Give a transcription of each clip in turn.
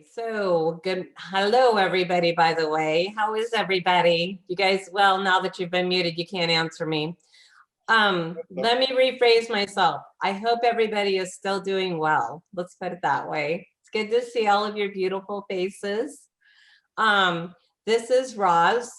So good. Hello, everybody, by the way. How is everybody? You guys, well, now that you've been muted, you can't answer me. Let me rephrase myself. I hope everybody is still doing well. Let's put it that way. It's good to see all of your beautiful faces. Um, this is Roz.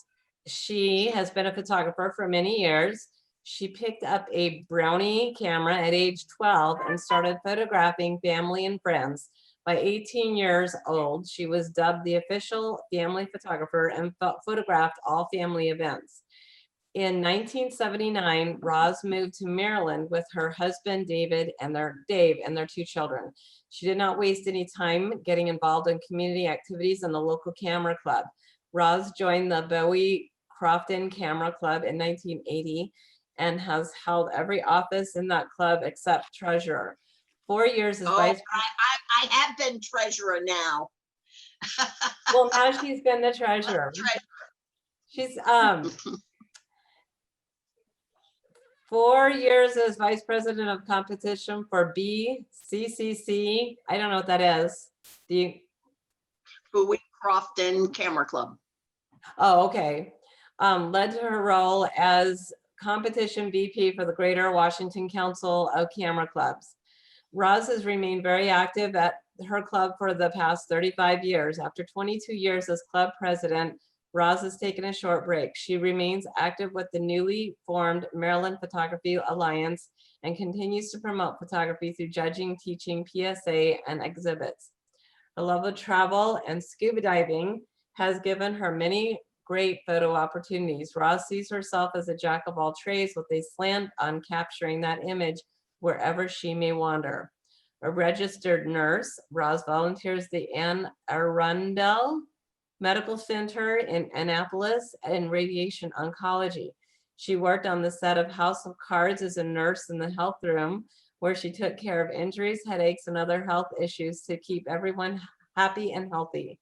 She has been a photographer for many years. She picked up a Brownie camera at age 12 and started photographing family and friends. By 18 years old, she was dubbed the official family photographer and photographed all family events. In 1979, Roz moved to Maryland with her husband, Dave, and their two children. She did not waste any time getting involved in community activities in the local camera club. Roz joined the Bowie Crofton Camera Club in 1980 and has held every office in that club except treasurer. 4 years as vice I have been treasurer now. Well, now she's been the treasurer. She's 4 years as vice president of competition for BCCC. I don't know what that is. Do you? Bowie Crofton Camera Club. Oh, okay. Led to her role as competition VP for the Greater Washington Council of Camera Clubs. Roz has remained very active at her club for the past 35 years. After 22 years as club president, Roz has taken a short break. She remains active with the newly formed Maryland Photography Alliance and continues to promote photography through judging, teaching, PSA, and exhibits. Her love of travel and scuba diving has given her many great photo opportunities. Roz sees herself as a jack of all trades with a slant on capturing that image wherever she may wander. A registered nurse, Roz volunteers the Anne Arundel Medical Center in Annapolis in radiation oncology. She worked on the set of House of Cards as a nurse in the health room, where she took care of injuries, headaches, and other health issues to keep everyone happy and healthy.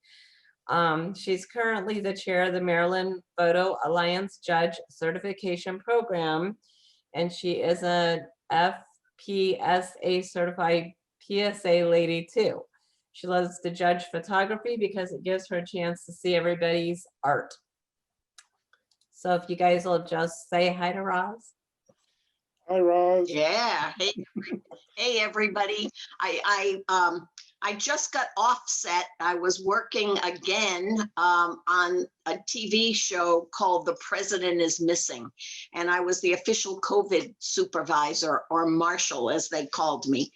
She's currently the chair of the Maryland Photo Alliance Judge Certification Program, and she is a FPSA certified PSA lady too. She loves to judge photography because it gives her a chance to see everybody's art. So if you guys will just say hi to Roz. Hi, Roz. Yeah. Hey, everybody. I just got offset. I was working again on a TV show called The President is Missing. And I was the official COVID supervisor, or marshal, as they called me.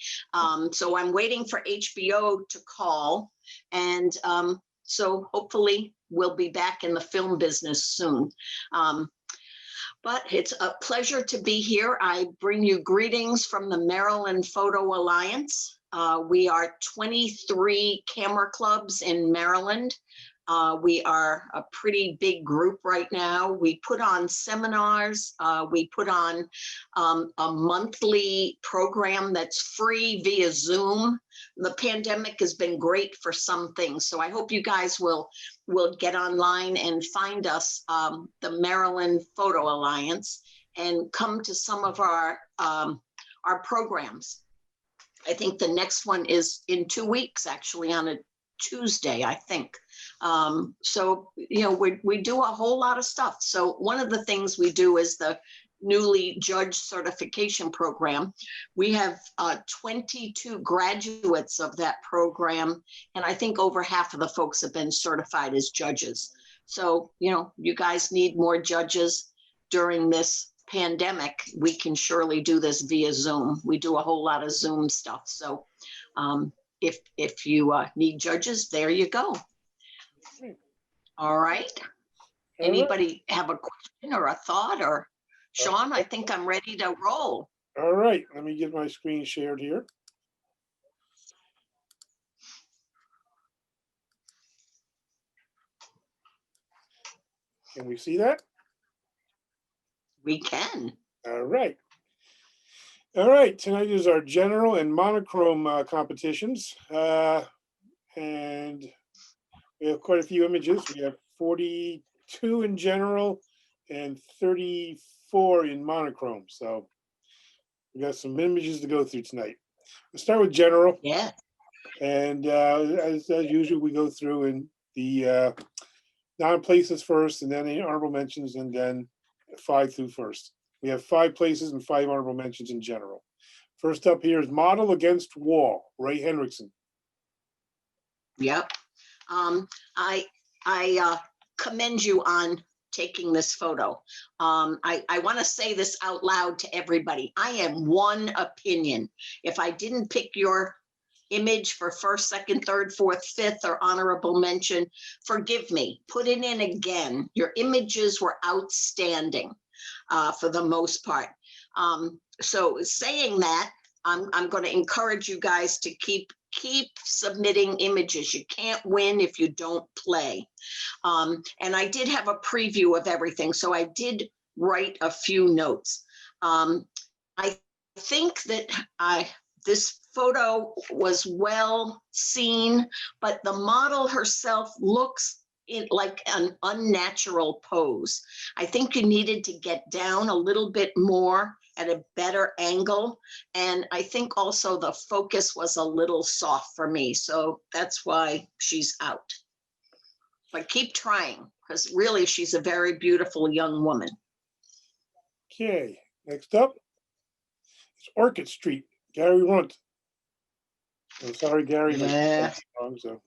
So I'm waiting for HBO to call. And so hopefully we'll be back in the film business soon. But it's a pleasure to be here. I bring you greetings from the Maryland Photo Alliance. We are 23 camera clubs in Maryland. We are a pretty big group right now. We put on seminars. We put on a monthly program that's free via Zoom. The pandemic has been great for some things. So I hope you guys will get online and find us, the Maryland Photo Alliance, and come to some of our programs. I think the next one is in 2 weeks, actually, on a Tuesday, I think. So, you know, we do a whole lot of stuff. So one of the things we do is the newly judge certification program. We have 22 graduates of that program, and I think over half of the folks have been certified as judges. So, you know, you guys need more judges during this pandemic. We can surely do this via Zoom. We do a whole lot of Zoom stuff. So if you need judges, there you go. All right. Anybody have a question or a thought? Or Sean, I think I'm ready to roll. All right, let me get my screen shared here. Can we see that? We can. All right. All right, tonight is our general and monochrome competitions. And we have quite a few images. We have 42 in general and 34 in monochrome. So we got some images to go through tonight. Let's start with general. Yeah. And as usual, we go through in the non-places first, and then the honorable mentions, and then 5 through first. We have 5 places and 5 honorable mentions in general. First up here is Model Against Wall, Ray Hendrickson. Yep. I commend you on taking this photo. I want to say this out loud to everybody. I am one opinion. If I didn't pick your image for first, second, third, fourth, fifth, or honorable mention, forgive me. Put it in again. Your images were outstanding for the most part. So saying that, I'm going to encourage you guys to keep submitting images. You can't win if you don't play. And I did have a preview of everything, so I did write a few notes. I think that this photo was well seen, but the model herself looks like an unnatural pose. I think you needed to get down a little bit more at a better angle. And I think also the focus was a little soft for me. So that's why she's out. But keep trying, because really she's a very beautiful young woman. Okay, next up is Orchid Street, Gary Runt. I'm sorry, Gary. if I Yeah. said it wrong, so.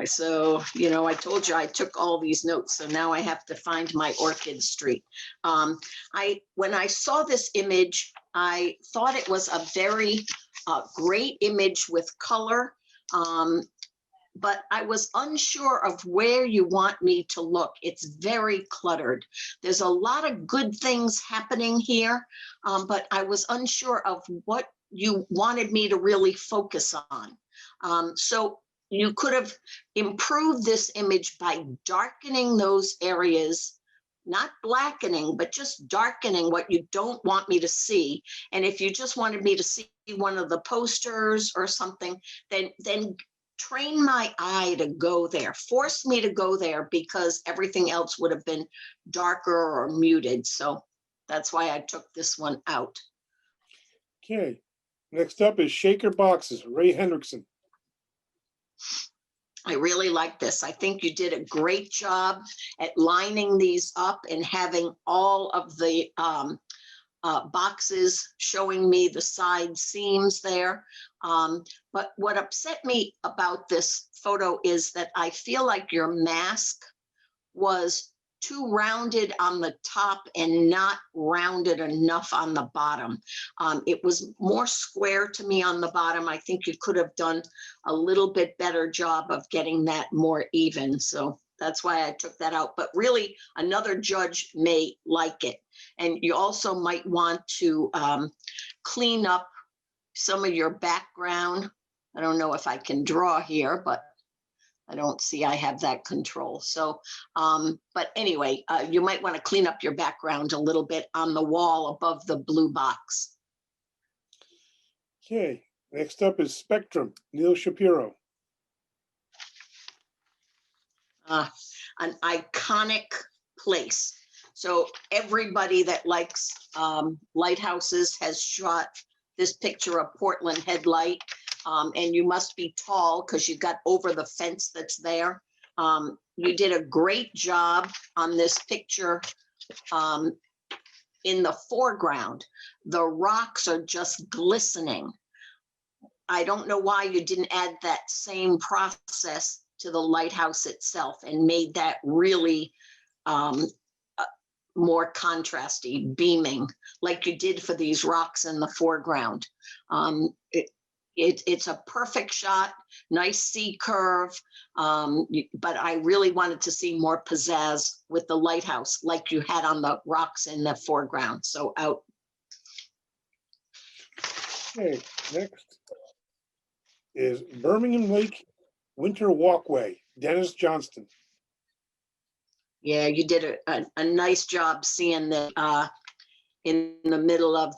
So, I told you I took all these notes, so now I have to find my Orchid Street. When I saw this image, I thought it was a very great image with color, but I was unsure of where you want me to look. It's very cluttered. There's a lot of good things happening here, but I was unsure of what you wanted me to really focus on. So you could have improved this image by darkening those areas, not blackening, but just darkening what you don't want me to see. And if you just wanted me to see one of the posters or something, then train my eye to go there, force me to go there, because everything else would have been darker or muted. So that's why I took this one out. Okay, next up is Shaker Boxes, Ray Hendrickson. I really like this. I think you did a great job at lining these up and having all of the boxes showing me the side seams there. But what upset me about this photo is that I feel like your mask was too rounded on the top and not rounded enough on the bottom. It was more square to me on the bottom. I think you could have done a little bit better job of getting that more even. So that's why I took that out. But really, another judge may like it. And you also might want to clean up some of your background. I don't know if I can draw here, but I don't see I have that control. So, but anyway, you might want to clean up your background a little bit on the wall above the blue box. Okay, next up is Spectrum, Neil Shapiro. An iconic place. So everybody that likes lighthouses has shot this picture of Portland Headlight. And you must be tall because you got over the fence that's there. You did a great job on this picture in the foreground. The rocks are just glistening. I don't know why you didn't add that same process to the lighthouse itself and made that really more contrasty, beaming, like you did for these rocks in the foreground. It's a perfect shot, nice C curve, but I really wanted to see more pizzazz with the lighthouse like you had on the rocks in the foreground. So out. Okay, next is Birmingham Lake Winter Walkway, Dennis Johnston. Yeah, you did a nice job seeing the in the middle of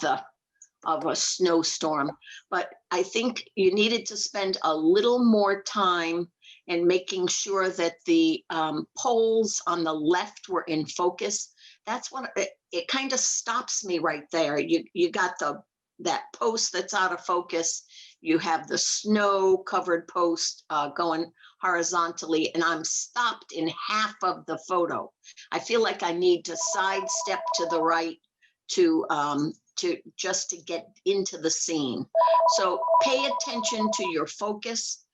a snowstorm, but I think you needed to spend a little more time in making sure that the poles on the left were in focus. That's what it kind of stops me right there. You got the that post that's out of focus. You have the snow covered post going horizontally, and I'm stopped in half of the photo. I feel like I need to sidestep to the right to just to get into the scene. So pay attention to your focus.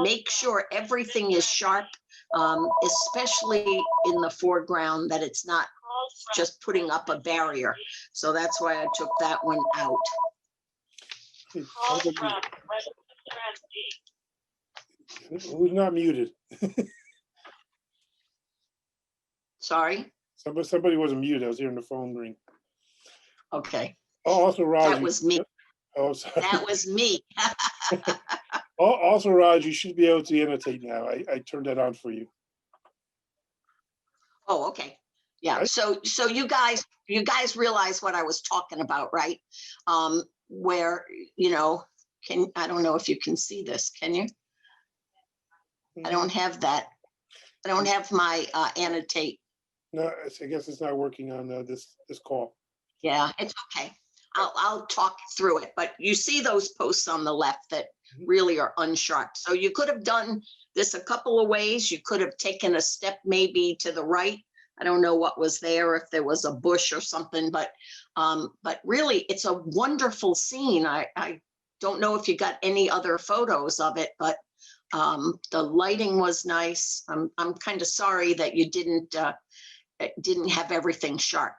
Make sure everything is sharp, especially in the foreground, that it's not just putting up a barrier. So that's why I took that one out. Who's not muted? Sorry. Somebody wasn't muted. I was hearing the phone ring. Okay. Oh, also, Raj. That was me. Oh, sorry. That was me. Also, Raj, you should be able to annotate now. I turned that on for you. Oh, okay. Yeah. Right. So you guys realize what I was talking about, right? Where, you know, I don't know if you can see this, can you? I don't have that. I don't have my annotate. No, I guess it's not working on this call. Yeah, it's okay. I'll talk through it, but you see those posts on the left that really are unsharp. So you could have done this a couple of ways. You could have taken a step maybe to the right. I don't know what was there, if there was a bush or something, but really it's a wonderful scene. I don't know if you got any other photos of it, but the lighting was nice. I'm kind of sorry that you didn't have everything sharp.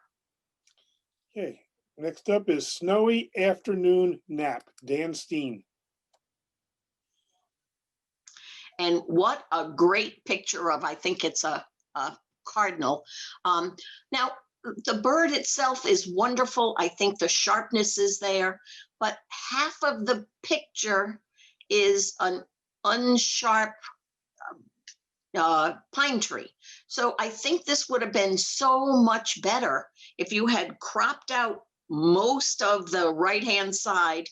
Okay, next up is Snowy Afternoon Nap, Dan Steen. And what a great picture of, I think it's a cardinal. Now, the bird itself is wonderful. I think the sharpness is there, but half of the picture is an unsharp pine tree. So I think this would have been so much better if you had cropped out most of the right-hand side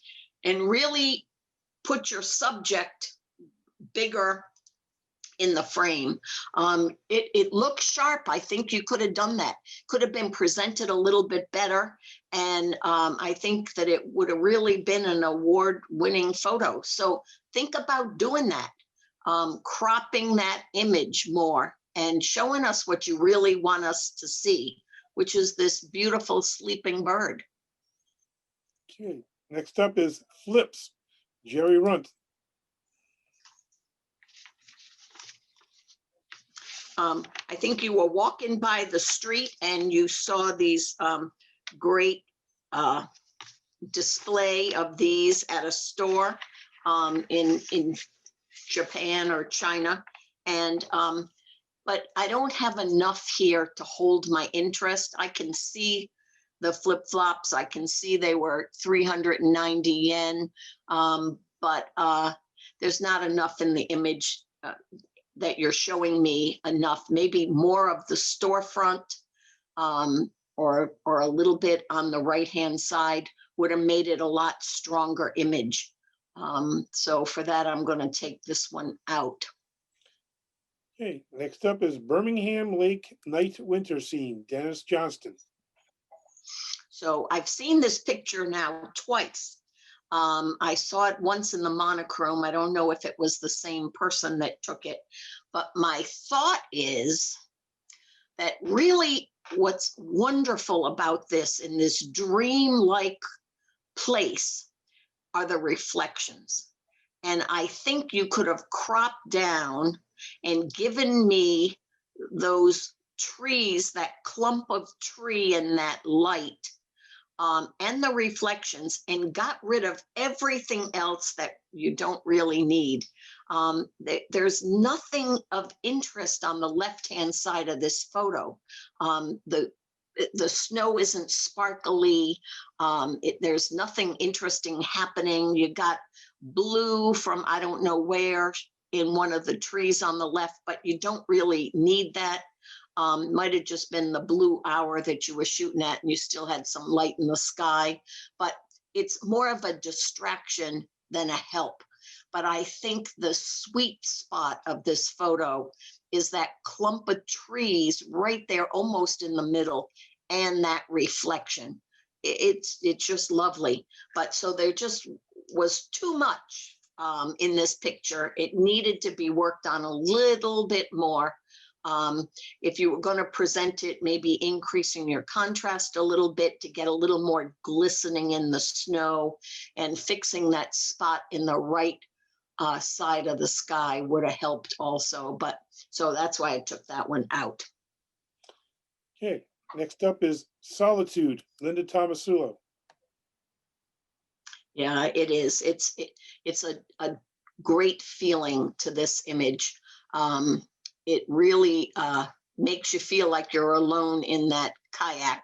and really put your subject bigger in the frame. It looks sharp. I think you could have done that. Could have been presented a little bit better. And I think that it would have really been an award-winning photo. So think about doing that, cropping that image more and showing us what you really want us to see, which is this beautiful sleeping bird. Okay, next up is Flips, Jerry Runt. I think you were walking by the street and you saw these great display of these at a store in Japan or China. And but I don't have enough here to hold my interest. I can see the flip-flops. I can see they were 390 yen, but there's not enough in the image that you're showing me enough. Maybe more of the storefront or a little bit on the right-hand side would have made it a lot stronger image. So for that, I'm going to take this one out. Okay, next up is Birmingham Lake Night Winter Scene, Dennis Johnston. So I've seen this picture now twice. I saw it once in the monochrome. I don't know if it was the same person that took it, but my thought is that really what's wonderful about this in this dream-like place are the reflections. And I think you could have cropped down and given me those trees, that clump of tree and that light, and the reflections, and got rid of everything else that you don't really need. There's nothing of interest on the left-hand side of this photo. The snow isn't sparkly. There's nothing interesting happening. You got blue from I don't know where in one of the trees on the left, but you don't really need that. Might have just been the blue hour that you were shooting at and you still had some light in the sky, but it's more of a distraction than a help. But I think the sweet spot of this photo is that clump of trees right there almost in the middle and that reflection. it's just lovely. But so there just was too much in this picture. It needed to be worked on a little bit more. If you were going to present it, maybe increasing your contrast a little bit to get a little more glistening in the snow, and fixing that spot in the right side of the sky would have helped also. But so that's why I took that one out. Okay, next up is Solitude, Linda Tomasulo. Yeah, it is. It's a great feeling to this image. It really makes you feel like you're alone in that kayak.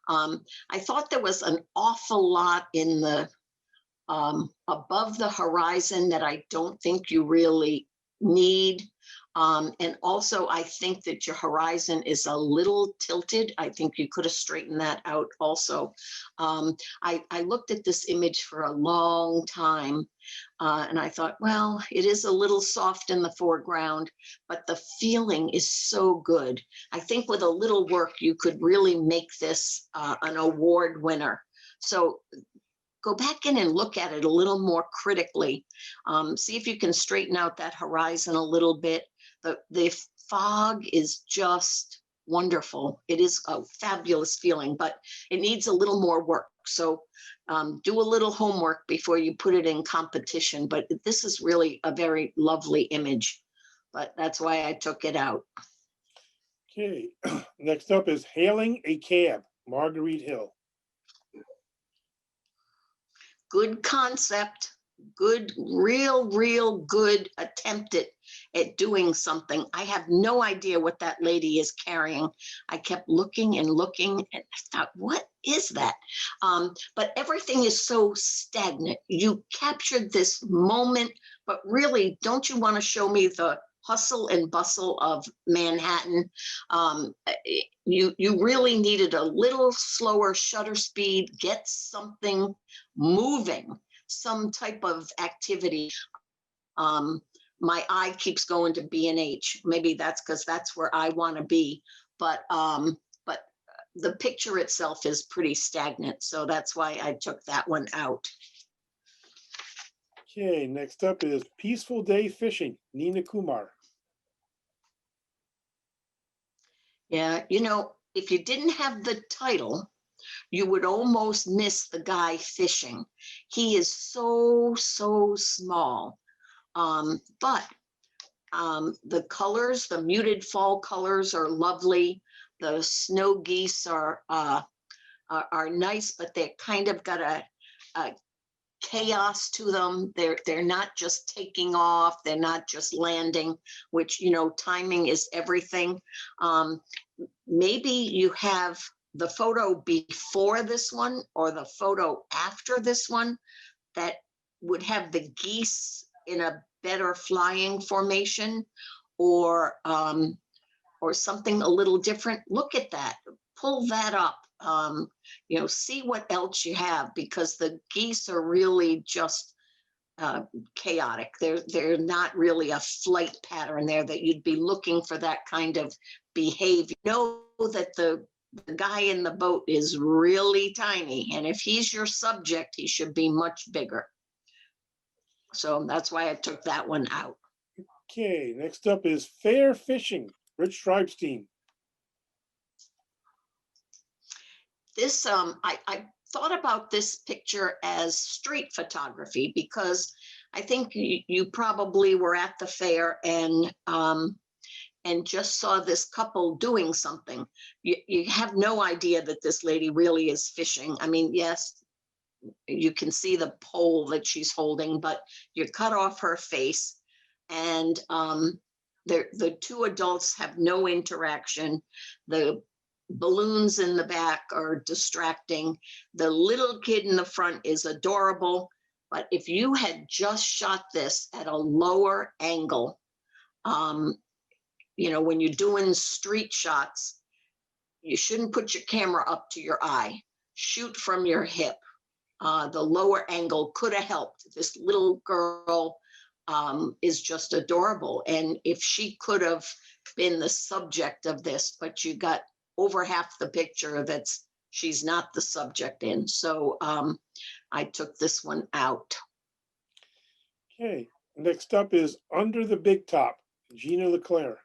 I thought there was an awful lot in the above the horizon that I don't think you really need. And also, I think that your horizon is a little tilted. I think you could have straightened that out also. I looked at this image for a long time, and I thought, well, it is a little soft in the foreground, but the feeling is so good. I think with a little work, you could really make this an award winner. So go back in and look at it a little more critically. See if you can straighten out that horizon a little bit. The fog is just wonderful. It is a fabulous feeling, but it needs a little more work. So do a little homework before you put it in competition. But this is really a very lovely image, but that's why I took it out. Okay, next up is Hailing a Cab, Marguerite Hill. Good concept, good, real good attempt at doing something. I have no idea what that lady is carrying. I kept looking and looking, and I thought, what is that? But everything is so stagnant. You captured this moment, but really, don't you want to show me the hustle and bustle of Manhattan? You really needed a little slower shutter speed, get something moving, some type of activity. My eye keeps going to B&H. Maybe that's because that's where I want to be. But the picture itself is pretty stagnant. So that's why I took that one out. Okay, next up is Peaceful Day Fishing, Nina Kumar. Yeah, if you didn't have the title, you would almost miss the guy fishing. He is so small. But the colors, the muted fall colors are lovely. The snow geese are nice, but they kind of got a chaos to them. They're not just taking off. They're not just landing, which, timing is everything. Maybe you have the photo before this one or the photo after this one that would have the geese in a better flying formation, or something a little different. Look at that, pull that up, see what else you have, because the geese are really just chaotic. They're not really a flight pattern there that you'd be looking for that kind of behavior. That the guy in the boat is really tiny, and if he's your subject, he should be much bigger. So that's why I took that one out. Okay, next up is Fair Fishing, Rich Streibstein. This, I thought about this picture as street photography, because I think you probably were at the fair and just saw this couple doing something. You have no idea that this lady really is fishing. I mean, yes, you can see the pole that she's holding, but you cut off her face, and the two adults have no interaction. The balloons in the back are distracting. The little kid in the front is adorable, but if you had just shot this at a lower angle, when you're doing street shots, you shouldn't put your camera up to your eye. Shoot from your hip. The lower angle could have helped. This little girl is just adorable. And if she could have been the subject of this, but you got over half the picture that's she's not the subject in. So I took this one out. Okay, next up is Under the Big Top, Gina LeClaire.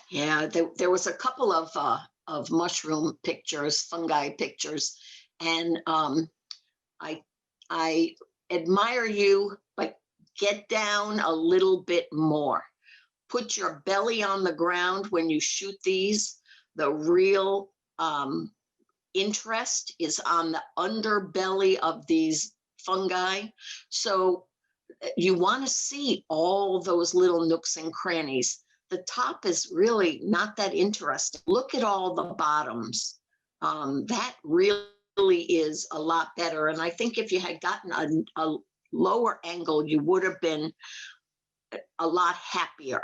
Yeah, there was a couple of mushroom pictures, fungi pictures, and I admire you, but get down a little bit more. Put your belly on the ground when you shoot these. The real interest is on the underbelly of these fungi. So you want to see all those little nooks and crannies. The top is really not that interesting. Look at all the bottoms. That really is a lot better. And I think if you had gotten a lower angle, you would have been a lot happier.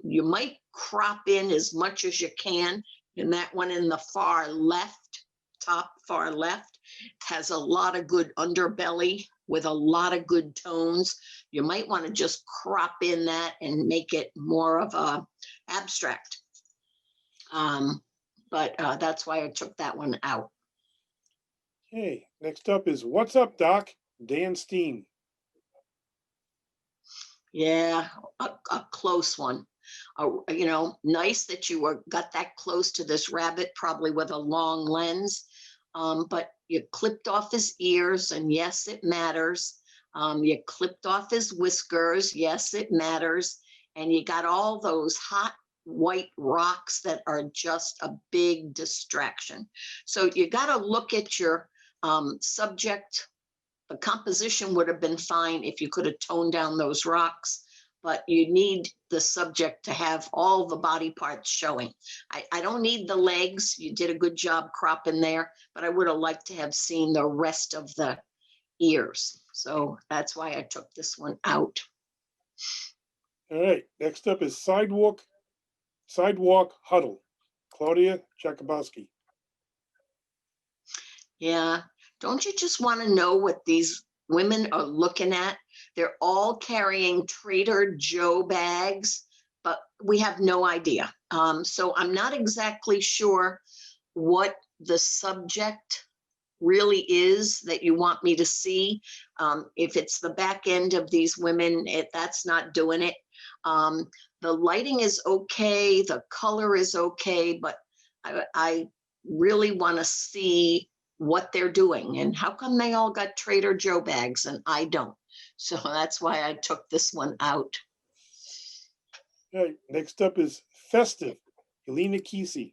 You might crop in as much as you can. And that one in the far left, top far left, has a lot of good underbelly with a lot of good tones. You might want to just crop in that and make it more of a abstract. But that's why I took that one out. Okay, next up is What's Up, Doc? Dan Steen. Yeah, a close one. You know, nice that you got that close to this rabbit, probably with a long lens. But you clipped off his ears, and yes, it matters. You clipped off his whiskers, yes, it matters. And you got all those hot white rocks that are just a big distraction. So you got to look at your subject. The composition would have been fine if you could have toned down those rocks, but you need the subject to have all the body parts showing. I don't need the legs. You did a good job cropping there, but I would have liked to have seen the rest of the ears. So that's why I took this one out. All right, next up is Sidewalk Huddle, Claudia Jakubowski. Yeah. Don't you just want to know what these women are looking at? They're all carrying Trader Joe bags, but we have no idea. So I'm not exactly sure what the subject really is that you want me to see. If it's the back end of these women, that's not doing it. The lighting is okay, the color is okay, but I really want to see what they're doing and how come they all got Trader Joe bags and I don't. So that's why I took this one out. All right, next up is Festive, Helena Kesey.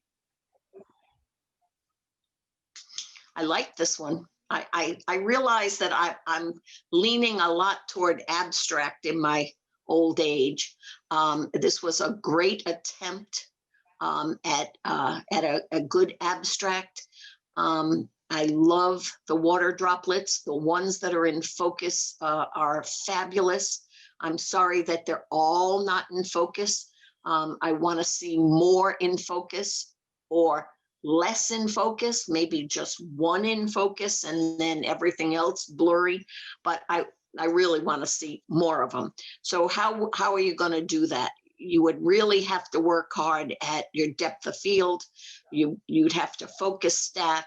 I like this one. I realize that I'm leaning a lot toward abstract in my old age. This was a great attempt at a good abstract. I love the water droplets. The ones that are in focus are fabulous. I'm sorry that they're all not in focus. I want to see more in focus or less in focus, maybe just one in focus and then everything else blurry. But I really want to see more of them. So how are you going to do that? You would really have to work hard at your depth of field. You'd have to focus stack.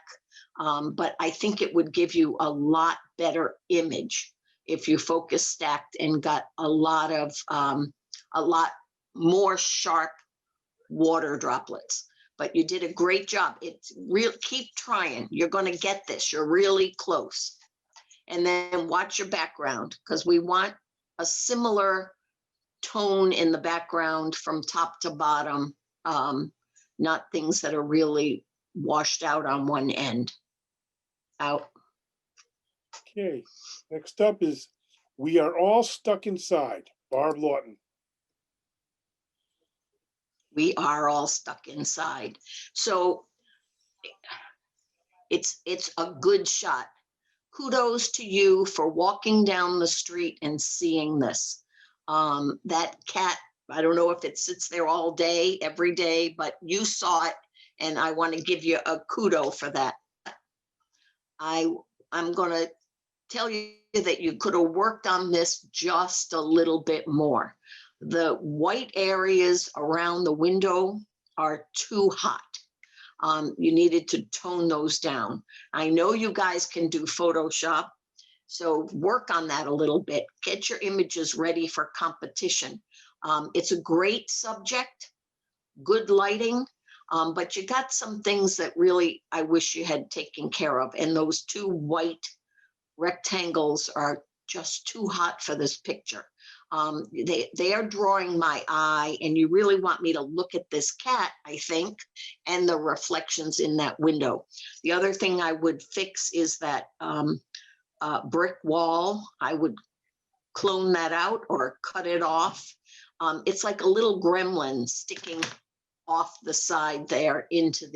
But I think it would give you a lot better image if you focus stacked and got a lot more sharp water droplets. But you did a great job. It's real. Keep trying. You're going to get this. You're really close. And then watch your background because we want a similar tone in the background from top to bottom, not things that are really washed out on one end. Out. Okay, next up is We Are All Stuck Inside, Barb Lawton. We are all stuck inside. So it's a good shot. Kudos to you for walking down the street and seeing this. That cat, I don't know if it sits there all day, every day, but you saw it, and I want to give you a kudo for that. I'm going to tell you that you could have worked on this just a little bit more. The white areas around the window are too hot. You needed to tone those down. I know you guys can do Photoshop, so work on that a little bit. Get your images ready for competition. It's a great subject, good lighting, but you got some things that really I wish you had taken care of. And those two white rectangles are just too hot for this picture. They are drawing my eye, and you really want me to look at this cat, I think, and the reflections in that window. The other thing I would fix is that brick wall. I would clone that out or cut it off. It's like a little gremlin sticking off the side there into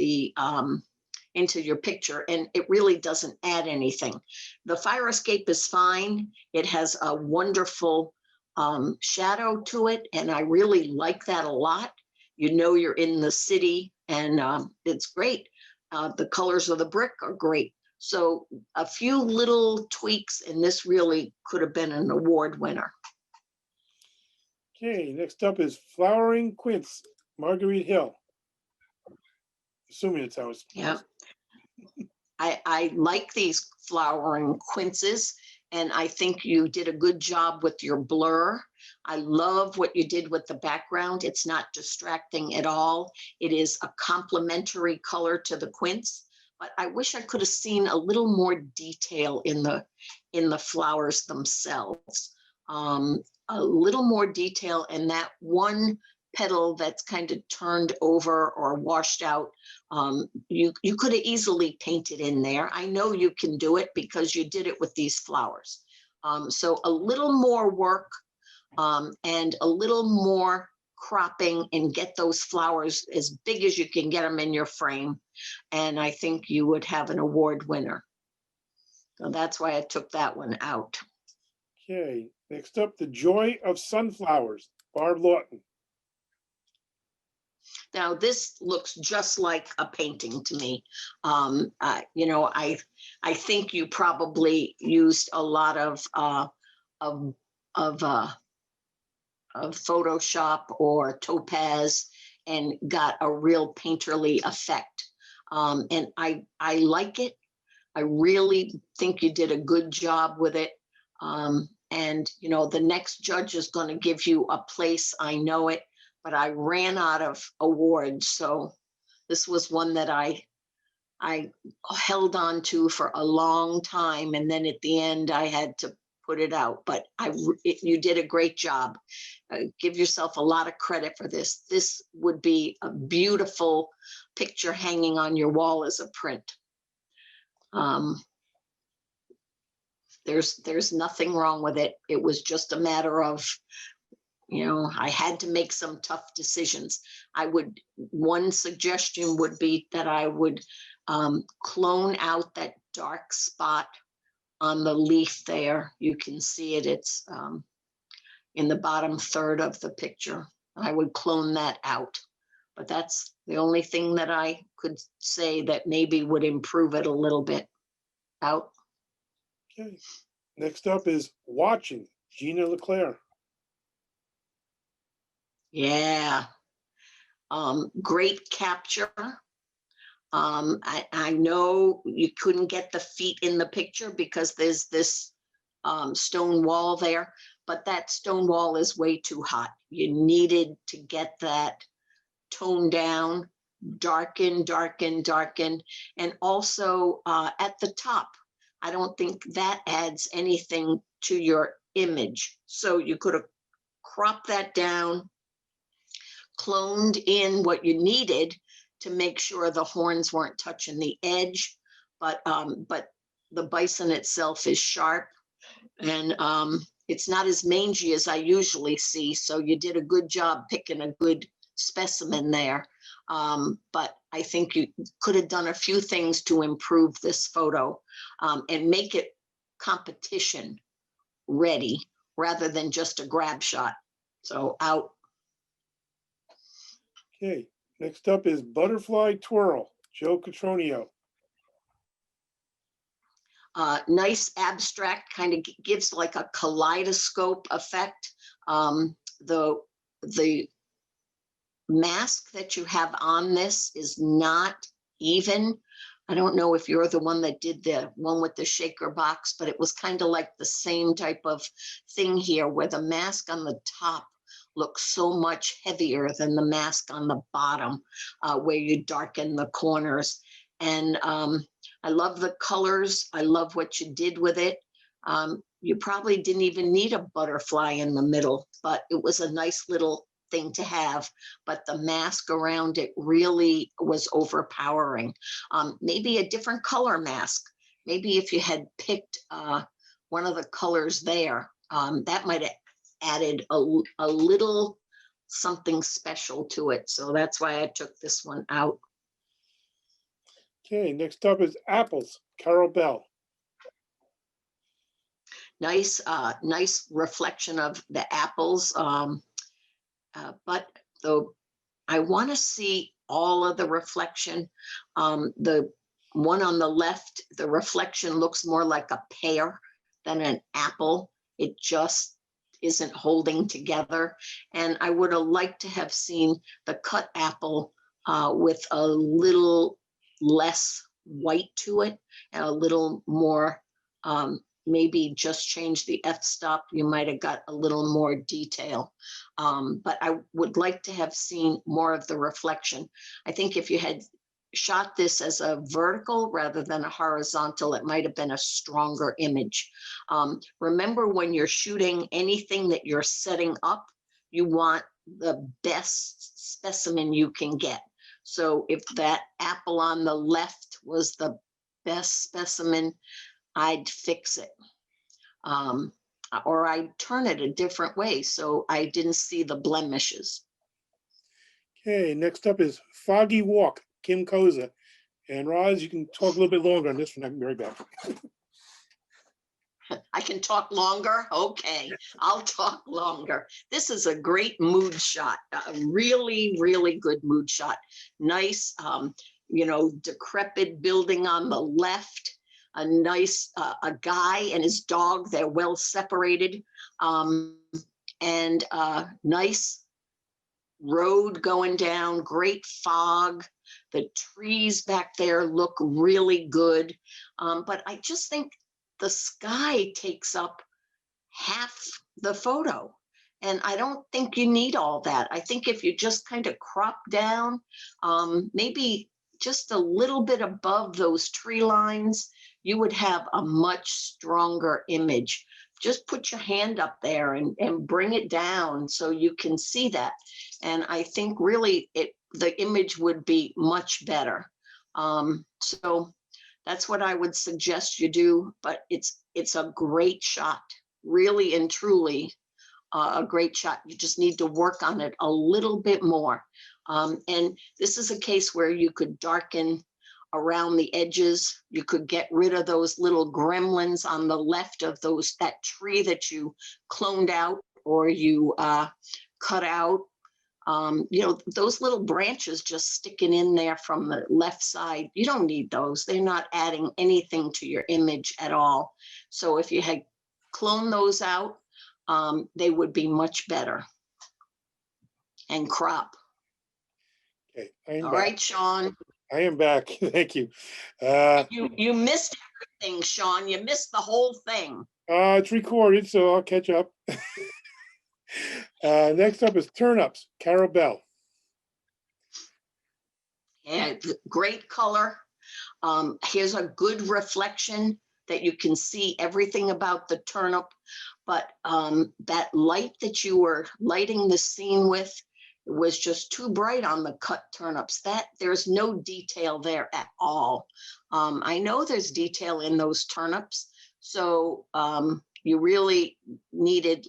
your picture, and it really doesn't add anything. The fire escape is fine. It has a wonderful shadow to it, and I really like that a lot. You know you're in the city, and it's great. The colors of the brick are great. So a few little tweaks, and this really could have been an award winner. Okay, next up is Flowering Quince, Marguerite Hill. Assuming it's how it's Yeah. pronounced. I like these flowering quinces, and I think you did a good job with your blur. I love what you did with the background. It's not distracting at all. It is a complementary color to the quince, but I wish I could have seen a little more detail in the flowers themselves. A little more detail, and that one petal that's kind of turned over or washed out, you could have easily painted in there. I know you can do it because you did it with these flowers. So a little more work and a little more cropping, and get those flowers as big as you can get them in your frame. And I think you would have an award winner. So that's why I took that one out. Okay, next up, The Joy of Sunflowers, Barb Lawton. Now this looks just like a painting to me. I think you probably used a lot of Photoshop or Topaz and got a real painterly effect. And I like it. I really think you did a good job with it. And the next judge is going to give you a place. I know it, but I ran out of awards. So this was one that I held on to for a long time. And then at the end, I had to put it out, but you did a great job. Give yourself a lot of credit for this. This would be a beautiful picture hanging on your wall as a print. There's nothing wrong with it. It was just a matter of, I had to make some tough decisions. One suggestion would be that I would clone out that dark spot on the leaf there. You can see it. It's in the bottom third of the picture. I would clone that out. But that's the only thing that I could say that maybe would improve it a little bit. Out. Okay, next up is Watching, Gina Leclerc. Yeah. Great capture. I know you couldn't get the feet in the picture because there's this stone wall there, but that stone wall is way too hot. You needed to get that toned down, darken, and also at the top. I don't think that adds anything to your image. So you could have cropped that down, cloned in what you needed to make sure the horns weren't touching the edge, but the bison itself is sharp, and it's not as mangy as I usually see. So you did a good job picking a good specimen there. But I think you could have done a few things to improve this photo and make it competition ready rather than just a grab shot. So out. Okay, next up is Butterfly Twirl, Joe Catronio. Nice abstract, kind of gives like a kaleidoscope effect. The mask that you have on this is not even. I don't know if you're the one that did the one with the shaker box, but it was kind of like the same type of thing here where the mask on the top looks so much heavier than the mask on the bottom, where you darken the corners. And I love the colors. I love what you did with it. You probably didn't even need a butterfly in the middle, but it was a nice little thing to have, but the mask around it really was overpowering. Maybe a different color mask. Maybe if you had picked one of the colors there, that might have added a little something special to it. So that's why I took this one out. Okay, next up is apples, Carol Bell. Nice, nice reflection of the apples. But though I want to see all of the reflection. The one on the left, the reflection looks more like a pear than an apple. It just isn't holding together. And I would have liked to have seen the cut apple with a little less white to it and a little more, maybe just change the f-stop. You might have got a little more detail. But I would like to have seen more of the reflection. I think if you had shot this as a vertical rather than a horizontal, it might have been a stronger image. Remember, when you're shooting anything that you're setting up, you want the best specimen you can get. So if that apple on the left was the best specimen, I'd fix it. Or I'd turn it a different way so I didn't see the blemishes. Okay, next up is Foggy Walk, Kim Koza. And Roz, you can talk a little bit longer on this one. I can be right back. I can talk longer. Okay, I'll talk longer. This is a great mood shot, a really, really good mood shot. Nice, decrepit building on the left, a nice, a guy and his dog, they're well separated, and nice road going down, great fog. The trees back there look really good, but I just think the sky takes up half the photo. And I don't think you need all that. I think if you just kind of crop down, maybe just a little bit above those tree lines, you would have a much stronger image. Just put your hand up there and bring it down so you can see that. And I think really the image would be much better. So that's what I would suggest you do, but it's a great shot, really and truly a great shot. You just need to work on it a little bit more. And this is a case where you could darken around the edges. You could get rid of those little gremlins on the left of that tree that you cloned out or you cut out. Those little branches just sticking in there from the left side, you don't need those. They're not adding anything to your image at all. So if you had cloned those out, they would be much better. And crop. Okay, All right, Sean. I am back. Thank you. You missed everything, Sean. You missed the whole thing. It's recorded, so I'll catch up. Next up is Turnips, Carol Bell. Yeah, great color. Here's a good reflection that you can see everything about the turnip, but that light that you were lighting the scene with was just too bright on the cut turnips. There's no detail there at all. I know there's detail in those turnips, so you really needed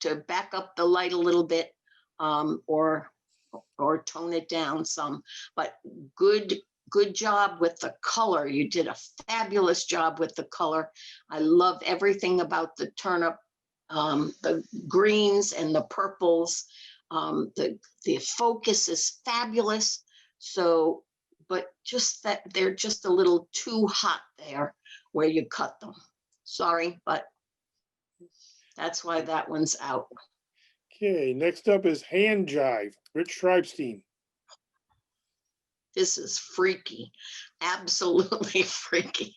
to back up the light a little bit, or tone it down some, but good job with the color. You did a fabulous job with the color. I love everything about the turnip, the greens and the purples. The focus is fabulous. So, but just that they're just a little too hot there where you cut them. Sorry, but that's why that one's out. Okay, next up is Hand Jive, Rich Schreibstein. This is freaky, absolutely freaky.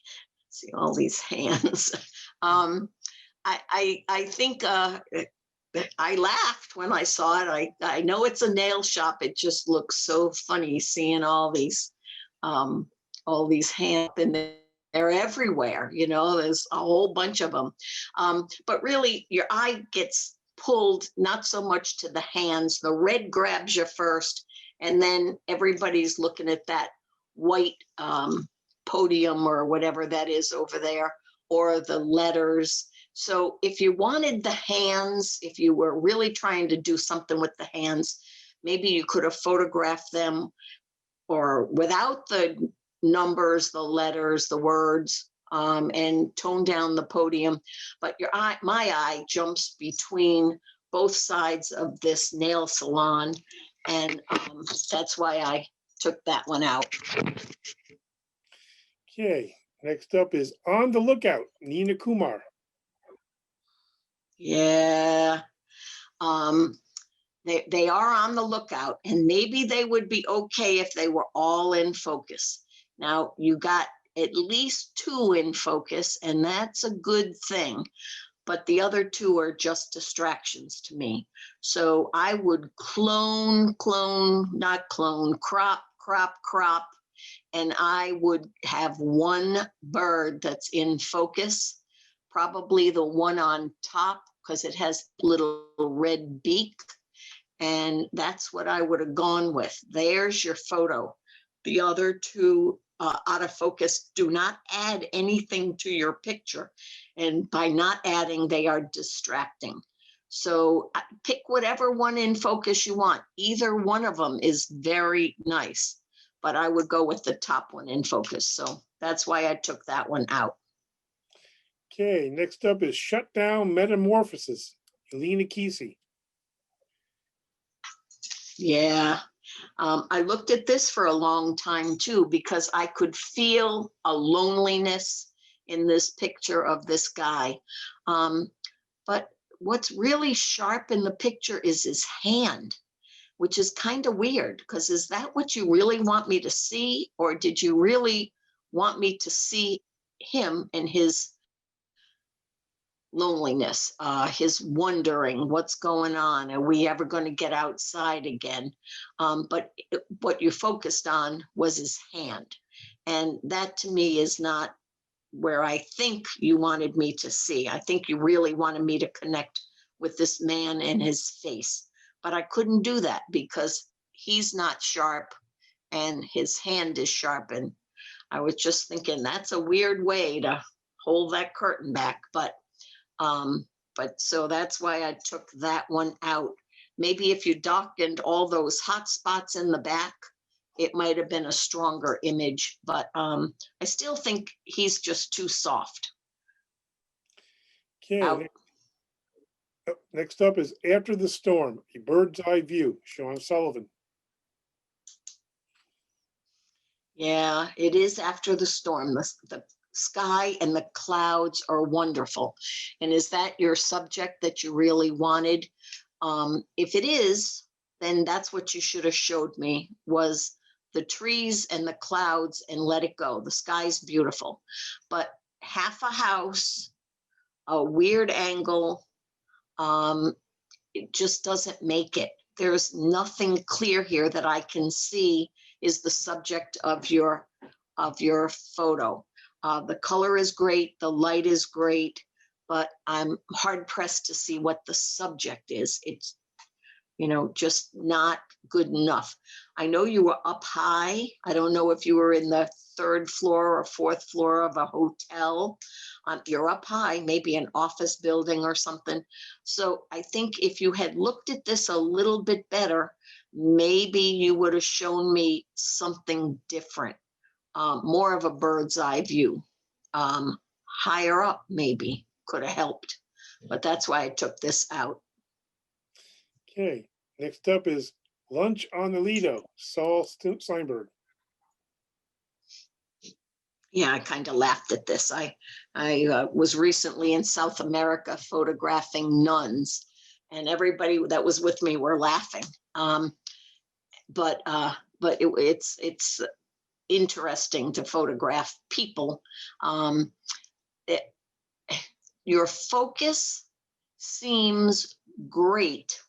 See all these hands. I think I laughed when I saw it. I know it's a nail shop. It just looks so funny seeing all these hands, and they're everywhere. You know, there's a whole bunch of them. But really, your eye gets pulled not so much to the hands. The red grabs you first, and then everybody's looking at that white podium or whatever that is over there, or the letters. So if you wanted the hands, if you were really trying to do something with the hands, maybe you could have photographed them or without the numbers, the letters, the words, and tone down the podium. But my eye jumps between both sides of this nail salon, and that's why I took that one out. Okay, next up is On the Lookout, Nina Kumar. Yeah. They are on the lookout, and maybe they would be okay if they were all in focus. Now you got at least 2 in focus, and that's a good thing, but the other 2 are just distractions to me. So I would crop, and I would have 1 bird that's in focus, probably the one on top, because it has little red beak. And that's what I would have gone with. There's your photo. The other 2 out of focus do not add anything to your picture. And by not adding, they are distracting. So pick whatever one in focus you want. Either one of them is very nice, but I would go with the top one in focus. So that's why I took that one out. Okay, next up is Shutdown Metamorphosis, Elena Kesey. Yeah. I looked at this for a long time too, because I could feel a loneliness in this picture of this guy. But what's really sharp in the picture is his hand, which is kind of weird, because is that what you really want me to see? Or did you really want me to see him and his loneliness, his wondering what's going on? Are we ever going to get outside again? But what you focused on was his hand. And that to me is not where I think you wanted me to see. I think you really wanted me to connect with this man and his face. But I couldn't do that because he's not sharp and his hand is sharp. And I was just thinking that's a weird way to hold that curtain back. But so that's why I took that one out. Maybe if you darkened all those hot spots in the back, it might have been a stronger image, but I still think he's just too soft. Okay, next up is After the Storm, A Bird's Eye View, Sean Sullivan. Yeah, it is After the Storm. The sky and the clouds are wonderful. And is that your subject that you really wanted? If it is, then that's what you should have showed me, was the trees and the clouds, and let it go. The sky's beautiful, but half a house, a weird angle, it just doesn't make it. There's nothing clear here that I can see is the subject of your photo. The color is great, the light is great, but I'm hard pressed to see what the subject is. It's, just not good enough. I know you were up high. I don't know if you were in the 3rd floor or 4th floor of a hotel. You're up high, maybe an office building or something. So I think if you had looked at this a little bit better, maybe you would have shown me something different, more of a bird's eye view. Higher up maybe could have helped, but that's why I took this out. Okay, next up is Lunch on the Lido, Saul Steinberg. Yeah, I kind of laughed at this. I was recently in South America photographing nuns, and everybody that was with me were laughing. But but it's interesting to photograph people. Um, it, your focus seems great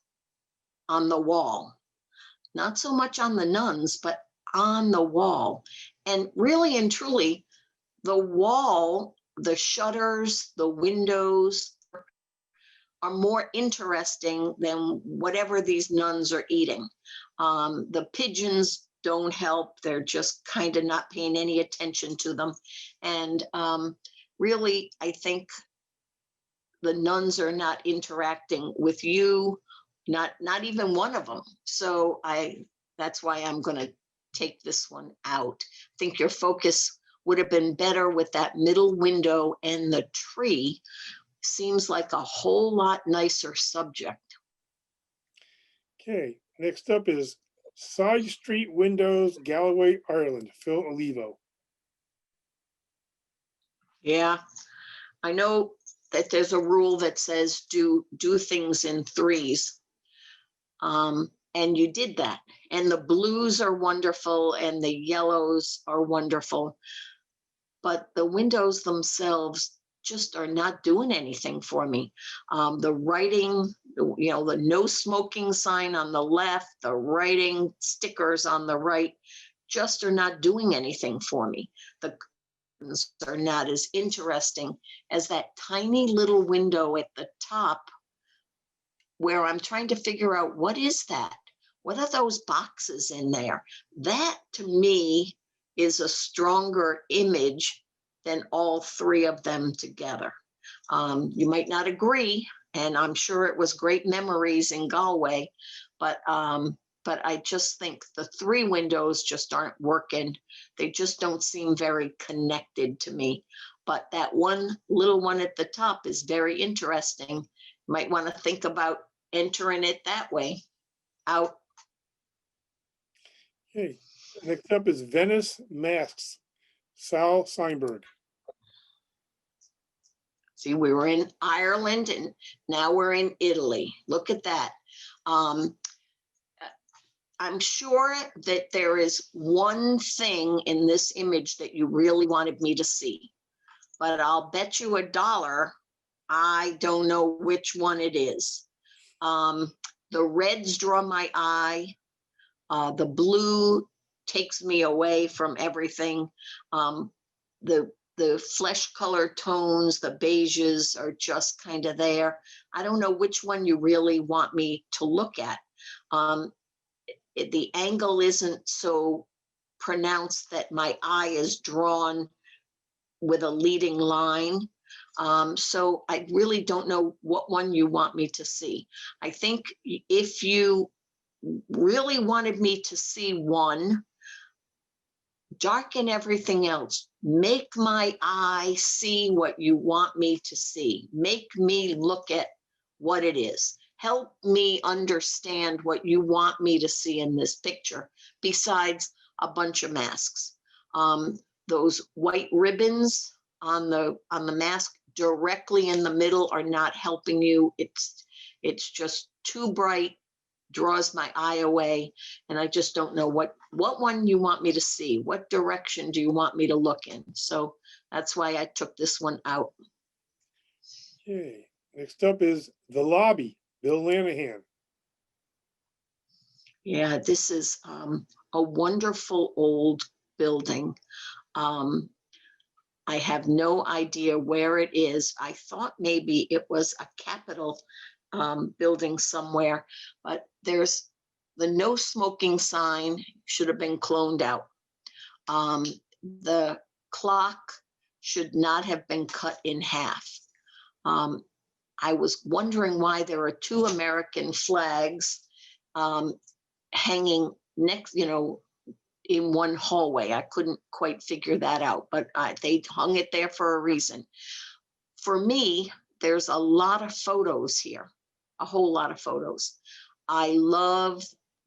on the wall, not so much on the nuns, but on the wall. And really and truly, the wall, the shutters, the windows are more interesting than whatever these nuns are eating. The pigeons don't help. They're just kind of not paying any attention to them. And really, I think the nuns are not interacting with you, not even one of them. So that's why I'm going to take this one out. I think your focus would have been better with that middle window and the tree. Seems like a whole lot nicer subject. Okay, next up is Side Street Windows, Galloway, Ireland, Phil Olivo. Yeah, I know that there's a rule that says do things in threes. And you did that. And the blues are wonderful and the yellows are wonderful. But the windows themselves just are not doing anything for me. The writing, the no smoking sign on the left, the writing stickers on the right, just are not doing anything for me. The curtains are not as interesting as that tiny little window at the top where I'm trying to figure out, what is that? What are those boxes in there? That to me is a stronger image than all three of them together. You might not agree, and I'm sure it was great memories in Galway, but I just think the three windows just aren't working. They just don't seem very connected to me. But that one little one at the top is very interesting. You might want to think about entering it that way. Out. Okay, next up is Venice Masks, Sal Seinberg. See, we were in Ireland and now we're in Italy. Look at that. I'm sure that there is one thing in this image that you really wanted me to see, but I'll bet you $1 I don't know which one it is. The reds draw my eye. The blue takes me away from everything. The flesh color tones, the beiges are just kind of there. I don't know which one you really want me to look at. The angle isn't so pronounced that my eye is drawn with a leading line. So I really don't know what one you want me to see. I think if you really wanted me to see one, darken everything else. Make my eye see what you want me to see. Make me look at what it is. Help me understand what you want me to see in this picture, besides a bunch of masks. Those white ribbons on the mask directly in the middle are not helping you. It's just too bright, draws my eye away, and I just don't know what one you want me to see. What direction do you want me to look in? So that's why I took this one out. Okay, next up is The Lobby, Bill Lanahan. Yeah, this is a wonderful old building. I have no idea where it is. I thought maybe it was a Capitol building somewhere, but there's the no smoking sign should have been cloned out. The clock should not have been cut in half. I was wondering why there are two American flags hanging next, in one hallway. I couldn't quite figure that out, but they hung it there for a reason. For me, there's a lot of photos here, a whole lot of photos. I love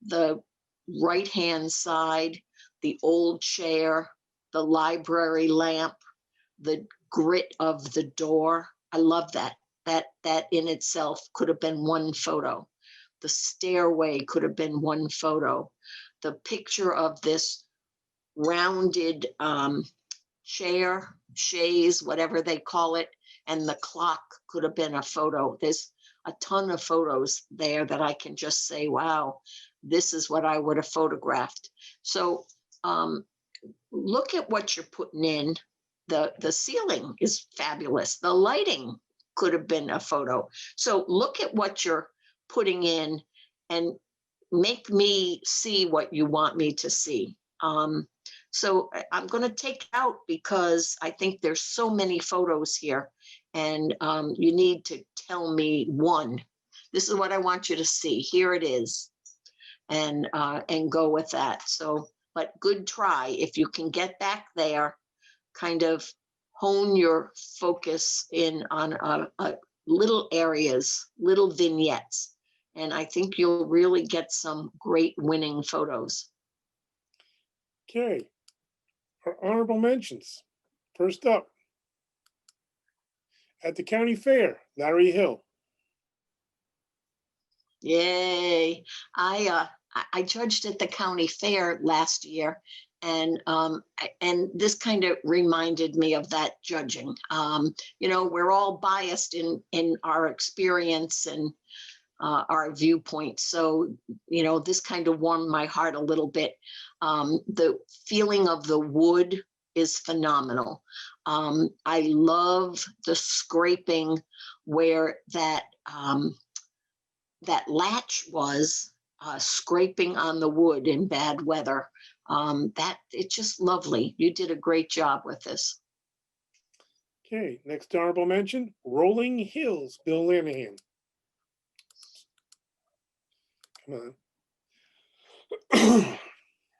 the right-hand side, the old chair, the library lamp, the grit of the door. I love that. That in itself could have been one photo. The stairway could have been one photo. the picture of this rounded chair, chaise, whatever they call it, and the clock could have been a photo. There's a ton of photos there that I can just say, wow, this is what I would have photographed. So look at what you're putting in. The ceiling is fabulous. The lighting could have been a photo. So look at what you're putting in and make me see what you want me to see. So I'm going to take out because I think there's so many photos here, and you need to tell me one. This is what I want you to see. Here it is, and go with that. So, but good try. If you can get back there, kind of hone your focus in on little areas, little vignettes, and I think you'll really get some great winning photos. Okay. Our honorable mentions. First up, at the county fair, Larry Hill. Yay. I judged at the county fair last year, and this kind of reminded me of that judging. You know, we're all biased in our experience and our viewpoint. So, you know, this kind of warmed my heart a little bit. The feeling of the wood is phenomenal. I love the scraping where that latch was scraping on the wood in bad weather. It's just lovely. You did a great job with this. Okay, next honorable mention, Rolling Hills, Bill Lanahan. Come on.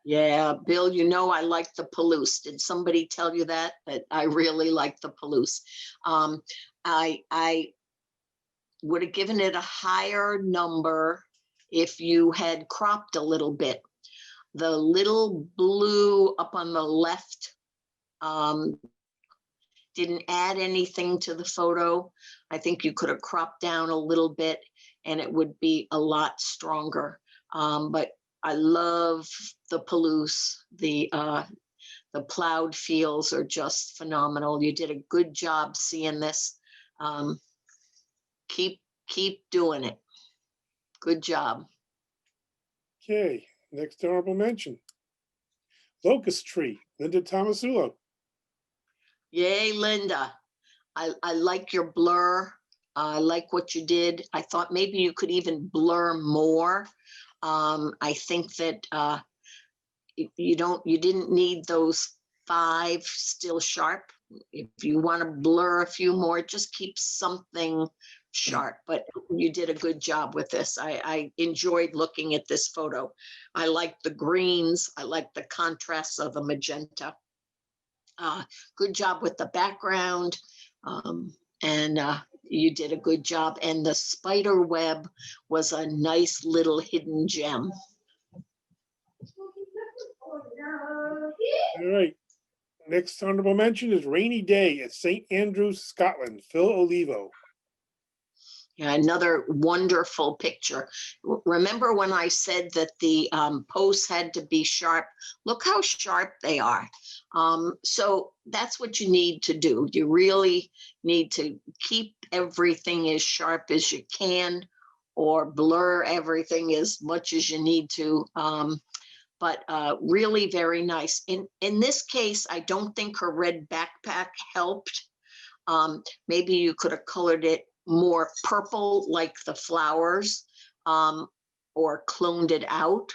Yeah, Bill, you know I like the Palouse. Did somebody tell you that I really like the Palouse? I would have given it a higher number if you had cropped a little bit. The little blue up on the left didn't add anything to the photo. I think you could have cropped down a little bit and it would be a lot stronger. But I love the Palouse. The plowed fields are just phenomenal. You did a good job seeing this. Keep doing it. Good job. Okay, next honorable mention, Locust Tree, Linda Tomasulo. Yay, Linda. I like your blur. I like what you did. I thought maybe you could even blur more. I think that you didn't need those 5 still sharp. If you want to blur a few more, just keep something sharp, but you did a good job with this. I enjoyed looking at this photo. I like the greens. I like the contrasts of the magenta. Good job with the background. And you did a good job. And the spider web was a nice little hidden gem. All right. Next honorable mention is Rainy Day at St. Andrews, Scotland, Phil Olivo. Yeah, another wonderful picture. Remember when I said that the posts had to be sharp? Look how sharp they are. So that's what you need to do. You really need to keep everything as sharp as you can, or blur everything as much as you need to. But really very nice. In this case, I don't think her red backpack helped. Maybe you could have colored it more purple like the flowers, or cloned it out.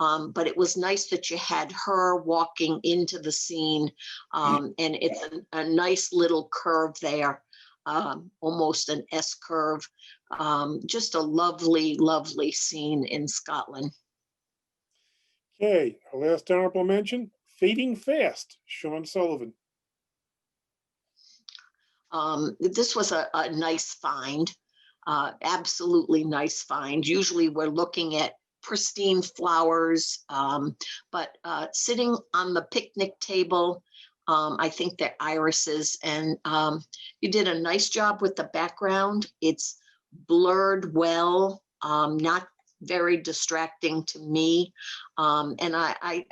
But it was nice that you had her walking into the scene, and it's a nice little curve there, almost an S curve. Just a lovely, lovely scene in Scotland. Okay, our last honorable mention, Fading Fast, Sean Sullivan. This was a nice find, absolutely nice find. Usually we're looking at pristine flowers, but sitting on the picnic table, I think they're irises, and you did a nice job with the background. It's blurred well, not very distracting to me. And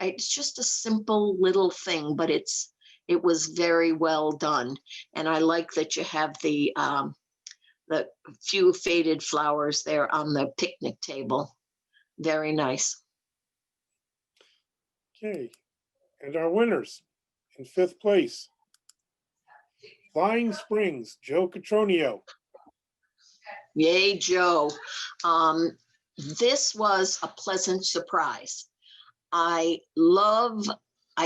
it's just a simple little thing, but it was very well done. And I like that you have the few faded flowers there on the picnic table. Very nice. Okay, and our winners in 5th place, Flying Springs, Joe Catronio. Yay, Joe. This was a pleasant surprise. I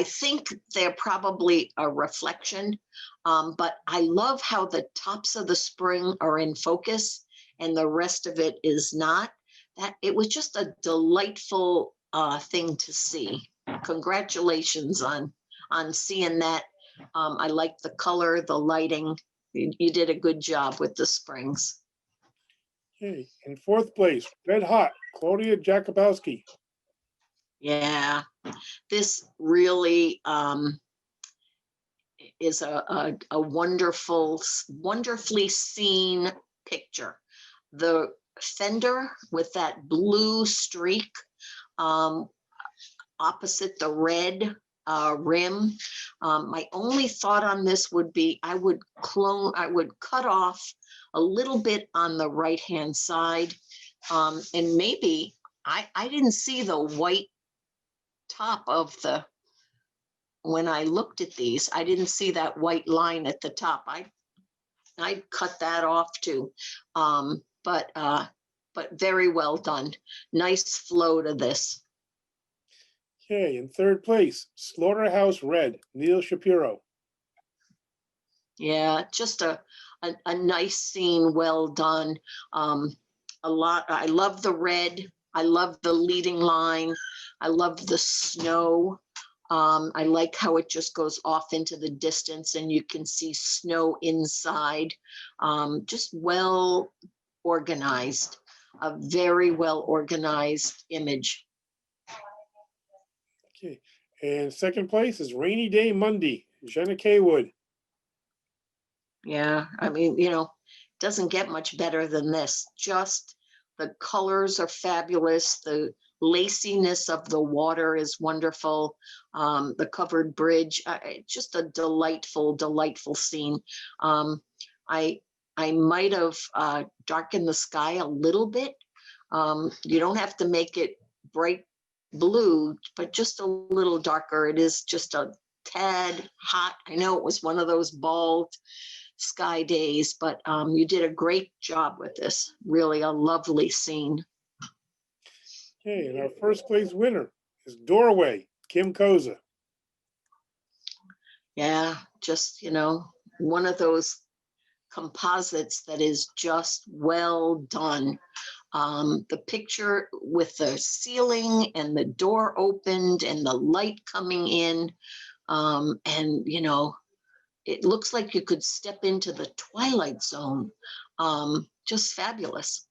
think they're probably a reflection, but I love how the tops of the spring are in focus and the rest of it is not. That it was just a delightful thing to see. Congratulations on seeing that. I like the color, the lighting. You did a good job with the springs. Okay, in 4th place, Red Hot, Claudia Jakubowski. Yeah, this really is a wonderfully seen picture. The fender with that blue streak opposite the red rim. My only thought on this would be I would cut off a little bit on the right-hand side. And maybe I didn't see the white top of when I looked at these, I didn't see that white line at the top. I'd cut that off too. But very well done. Nice flow to this. Okay, in 3rd place, Slaughterhouse Red, Neil Shapiro. Yeah, just a nice scene, well done. I love the red. I love the leading line. I love the snow. I like how it just goes off into the distance and you can see snow inside. Just well organized, a very well organized image. Okay, and 2nd place is Rainy Day Monday, Jenna Kaywood. Yeah, I mean, doesn't get much better than this. Just the colors are fabulous. The laciness of the water is wonderful. The covered bridge, just a delightful scene. I might have darkened the sky a little bit. You don't have to make it bright blue, but just a little darker. It is just a tad hot. I know it was one of those bald sky days, but you did a great job with this. Really a lovely scene. Okay, and our 1st place winner is Doorway, Kim Koza. Yeah, just, one of those composites that is just well done. The picture with the ceiling and the door opened and the light coming in, and it looks like you could step into the Twilight Zone. Just fabulous.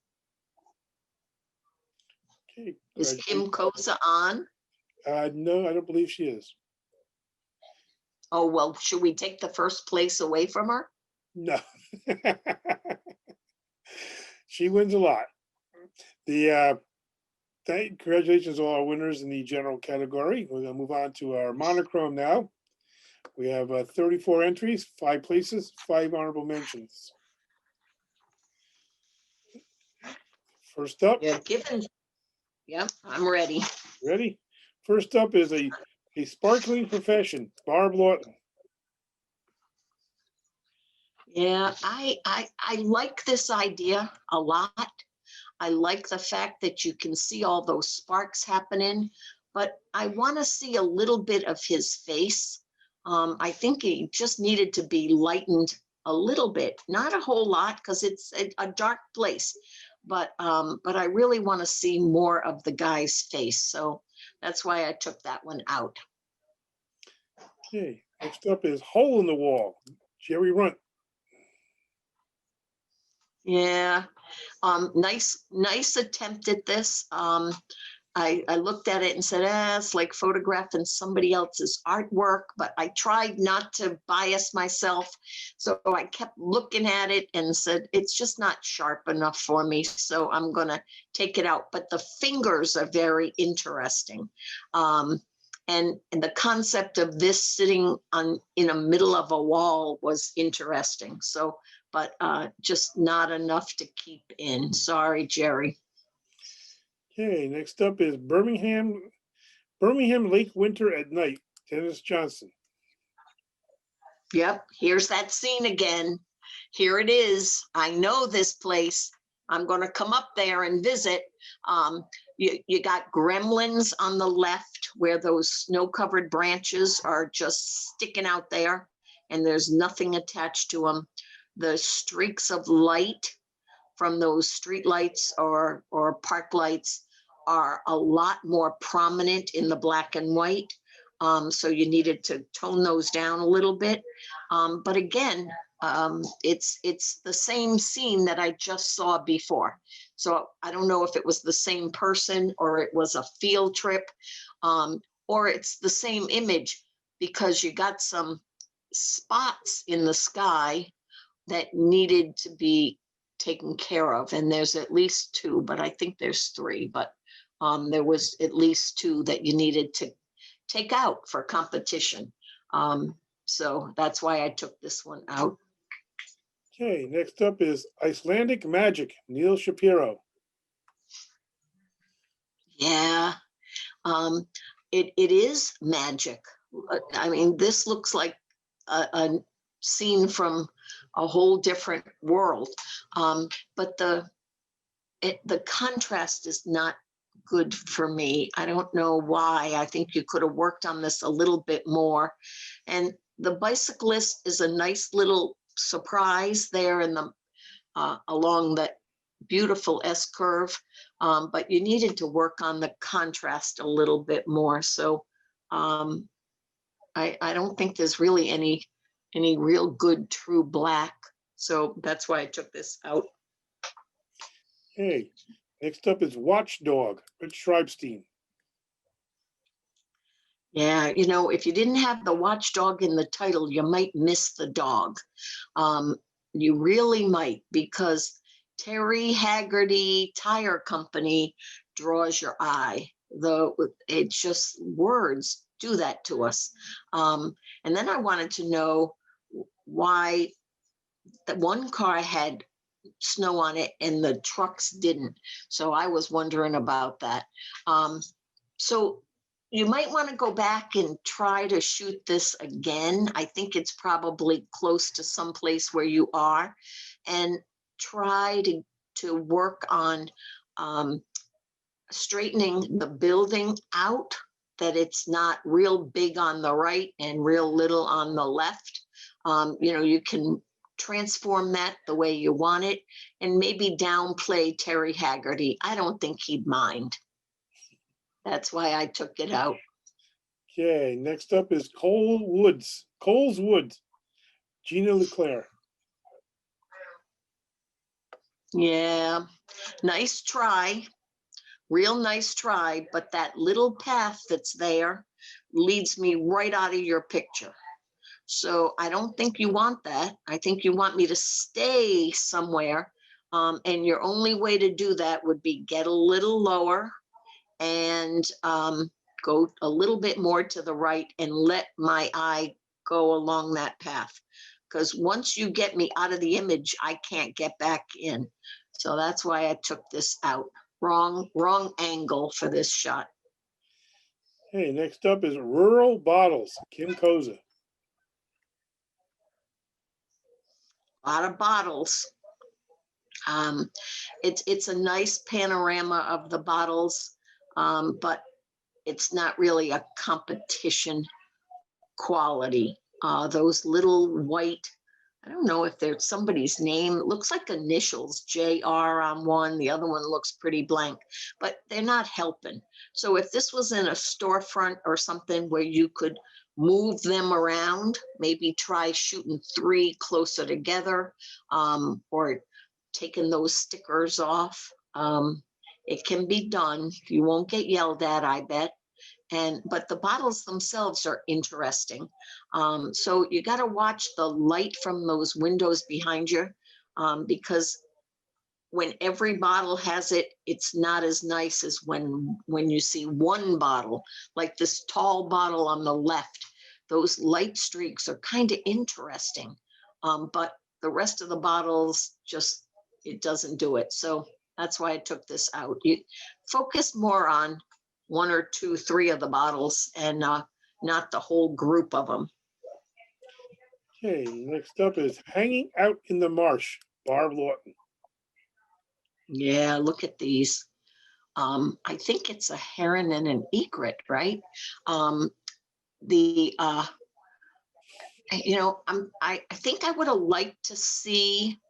Okay, Is Kim Koza on? no, I don't believe she is. Oh, well, should we take the 1st place away from her? No. She wins a lot. Congratulations to all our winners in the general category. We're going to move on to our monochrome now. We have 34 entries, 5 places, 5 honorable mentions. First up. Yeah, I'm ready. Ready? First up is a sparkling profession, Barb Lawton. Yeah, I like this idea a lot. I like the fact that you can see all those sparks happening, but I want to see a little bit of his face. I think he just needed to be lightened a little bit, not a whole lot because it's a dark place, but I really want to see more of the guy's face. So that's why I took that one out. Okay, next up is Hole in the Wall, Jerry Runt. Yeah, nice attempt at this. I looked at it and said, it's like photographing somebody else's artwork, but I tried not to bias myself. So I kept looking at it and said, it's just not sharp enough for me. So I'm going to take it out. But the fingers are very interesting. And the concept of this sitting in the middle of a wall was interesting. So, but just not enough to keep in. Sorry, Jerry. Okay, next up is Birmingham Lake Winter at Night, Dennis Johnson. Yep, here's that scene again. Here it is. I know this place. I'm going to come up there and visit. You got gremlins on the left where those snow-covered branches are just sticking out there and there's nothing attached to them. The streaks of light from those street lights or park lights are a lot more prominent in the black and white. So you needed to tone those down a little bit. But again, it's the same scene that I just saw before. So I don't know if it was the same person or it was a field trip, or it's the same image, because you got some spots in the sky that needed to be taken care of. And there's at least two, but I think there's three, but there was at least two that you needed to take out for competition. So that's why I took this one out. Okay, next up is Icelandic Magic, Neil Shapiro. Yeah, it is magic. I mean, this looks like a scene from a whole different world. But the contrast is not good for me. I don't know why. I think you could have worked on this a little bit more. And the bicyclist is a nice little surprise there in the along that beautiful S curve, but you needed to work on the contrast a little bit more. So I don't think there's really any real good true black. So that's why I took this out. Okay, next up is Watchdog, Rich Schreibstein. Yeah, you know, if you didn't have the watchdog in the title, you might miss the dog. You really might, because Terry Haggerty Tire Company draws your eye. It's just words do that to us. And then I wanted to know why that one car had snow on it and the trucks didn't. So I was wondering about that. So you might want to go back and try to shoot this again. I think it's probably close to someplace where you are, and try to work on straightening the building out, that it's not real big on the right and real little on the left. You know, you can transform that the way you want it, and maybe downplay Terry Haggerty. I don't think he'd mind. That's why I took it out. Okay, next up is Coles Woods, Gina Leclerc. Yeah, nice try. Real nice try, but that little path that's there leads me right out of your picture. So I don't think you want that. I think you want me to stay somewhere. And your only way to do that would be get a little lower and go a little bit more to the right and let my eye go along that path. Because once you get me out of the image, I can't get back in. So that's why I took this out. Wrong angle for this shot. Hey, next up is Rural Bottles, Kim Koza. A lot of bottles. It's a nice panorama of the bottles, but it's not really a competition quality. Those little white, I don't know if there's somebody's name. It looks like initials, JR on one. The other one looks pretty blank, but they're not helping. So if this was in a storefront or something where you could move them around, maybe try shooting 3 closer together, or taking those stickers off. It can be done. You won't get yelled at, I bet. But the bottles themselves are interesting. So you got to watch the light from those windows behind you, because when every bottle has it, it's not as nice as when you see one bottle, like this tall bottle on the left. Those light streaks are kind of interesting, but the rest of the bottles just, it doesn't do it. So that's why I took this out. You focus more on 1 or 2, 3 of the bottles, and not the whole group of them. Okay, next up is Hanging Out in the Marsh, Barb Lawton. Yeah, look at these. I think it's a heron and an egret, right? I think I would have liked to see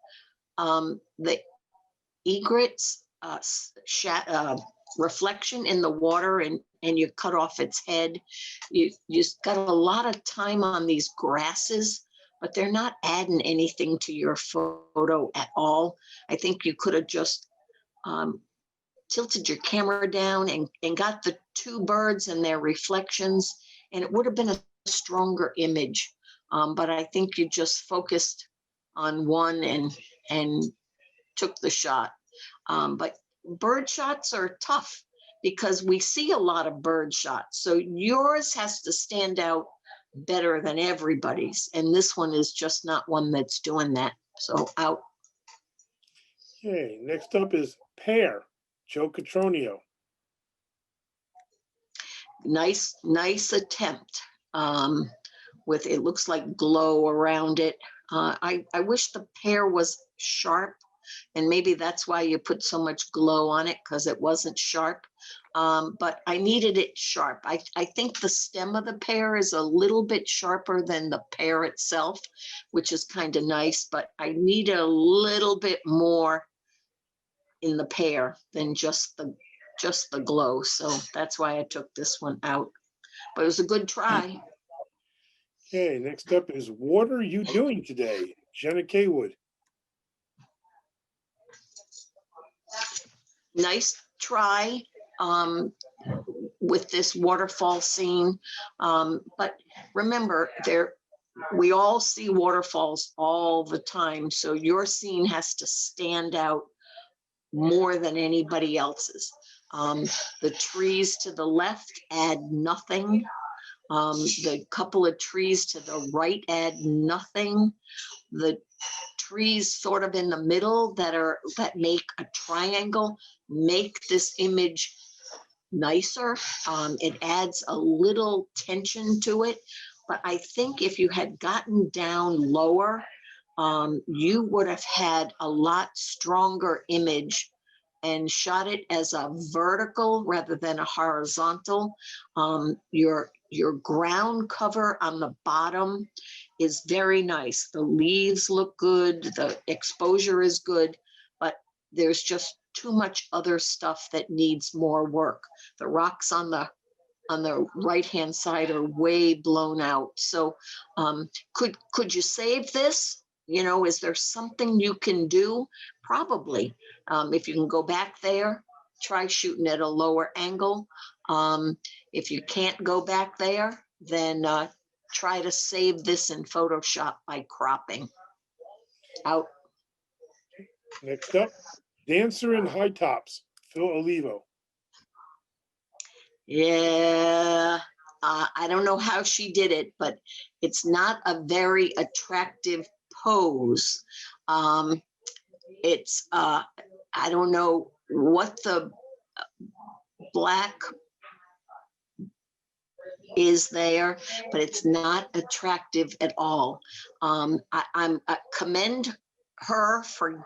the egret's reflection in the water, and you cut off its head. You got a lot of time on these grasses, but they're not adding anything to your photo at all. I think you could have just tilted your camera down and got the 2 birds and their reflections, and it would have been a stronger image. But I think you just focused on one and took the shot. But bird shots are tough because we see a lot of bird shots. So yours has to stand out better than everybody's. And this one is just not one that's doing that. So out. Okay, next up is Pear, Joe Catronio. Nice attempt. With, it looks like glow around it. I wish the pear was sharp, and maybe that's why you put so much glow on it, because it wasn't sharp. But I needed it sharp. I think the stem of the pear is a little bit sharper than the pear itself, which is kind of nice, but I need a little bit more in the pear than just the glow. So that's why I took this one out. But it was a good try. Okay, next up is What Are You Doing Today, Jenna Kaywood. Nice try with this waterfall scene. But remember, we all see waterfalls all the time. So your scene has to stand out more than anybody else's. The trees to the left add nothing. The couple of trees to the right add nothing. The trees sort of in the middle that make a triangle make this image nicer. It adds a little tension to it. But I think if you had gotten down lower, you would have had a lot stronger image and shot it as a vertical rather than a horizontal. Your ground cover on the bottom is very nice. The leaves look good, the exposure is good, but there's just too much other stuff that needs more work. The rocks on the right-hand side are way blown out. So could you save this? You know, is there something you can do? Probably. If you can go back there, try shooting at a lower angle. If you can't go back there, then try to save this in Photoshop by cropping. Out. Next up, Dancer in High Tops, Phil Olivo. Yeah, I don't know how she did it, but it's not a very attractive pose. It's, I don't know what the black is there, but it's not attractive at all. I commend her for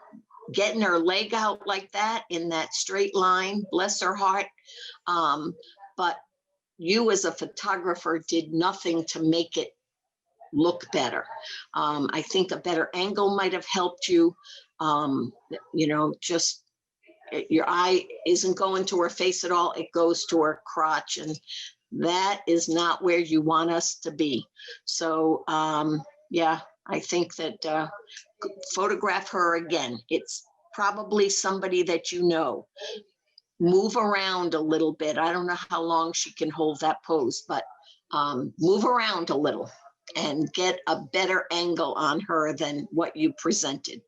getting her leg out like that in that straight line, bless her heart. But you as a photographer did nothing to make it look better. I think a better angle might have helped you. You know, just your eye isn't going to her face at all. It goes to her crotch, and that is not where you want us to be. So yeah, I think that photograph her again. It's probably somebody that you know. move around a little bit. I don't know how long she can hold that pose, but move around a little and get a better angle on her than what you presented.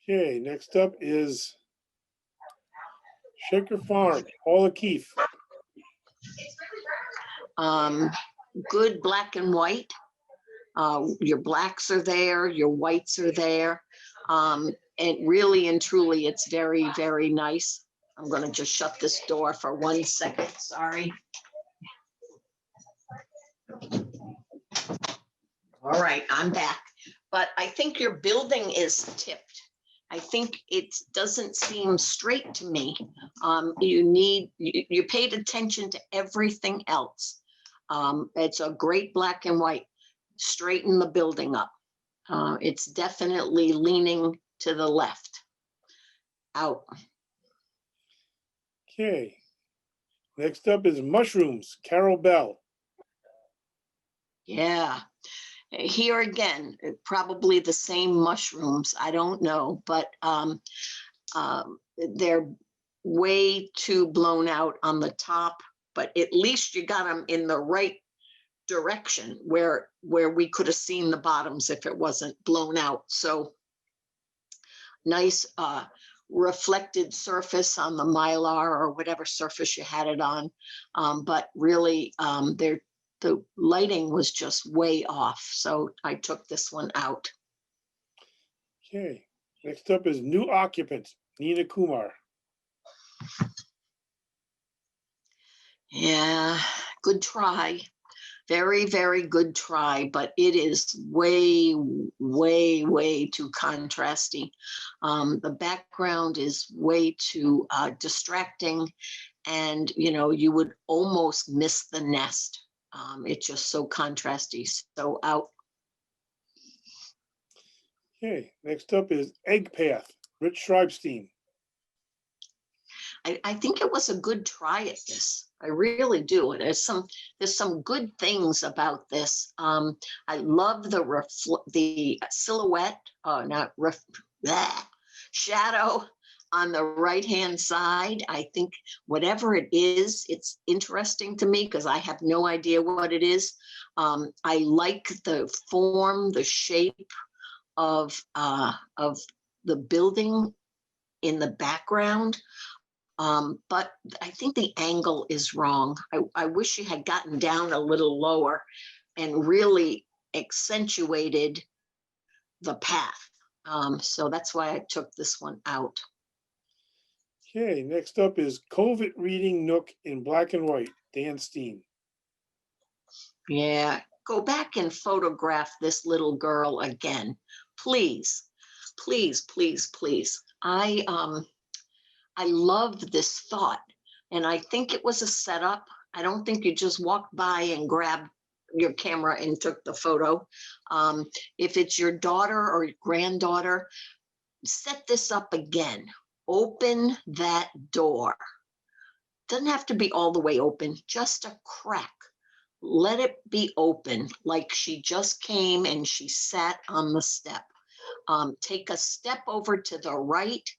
Okay, next up is Shaker Farm, Paula Keefe. Good black and white. Your blacks are there, your whites are there. And really and truly, it's very, very nice. I'm going to just shut this door for 1 second. Sorry. All right, I'm back. But I think your building is tipped. I think it doesn't seem straight to me. You paid attention to everything else. It's a great black and white. Straighten the building up. It's definitely leaning to the left. Out. Okay. Next up is Mushrooms, Carol Bell. Yeah. Here again, probably the same mushrooms. I don't know, but they're way too blown out on the top, but at least you got them in the right direction where we could have seen the bottoms if it wasn't blown out. So nice reflected surface on the Mylar or whatever surface you had it on. But really, the lighting was just way off. So I took this one out. Okay. Next up is New Occupant, Nina Kumar. Yeah, good try. Very, very good try, but it is way, way, way too contrasty. The background is way too distracting, and you would almost miss the nest. It's just so contrasty. So out. Okay. Next up is Egg Path, Rich Schreibstein. I think it was a good try at this. I really do. And there's some good things about this. I love the silhouette, shadow on the right-hand side. I think whatever it is, it's interesting to me because I have no idea what it is. I like the form, the shape of the building in the background. But I think the angle is wrong. I wish you had gotten down a little lower and really accentuated the path. So that's why I took this one out. Okay, next up is COVID Reading Nook in black and white, Dan Steen. Yeah, go back and photograph this little girl again. Please, please, please, please. I loved this thought, and I think it was a setup. I don't think you just walked by and grabbed your camera and took the photo. If it's your daughter or your granddaughter, set this up again. Open that door. Doesn't have to be all the way open, just a crack. Let it be open, like she just came and she sat on the step. Take a step over to the right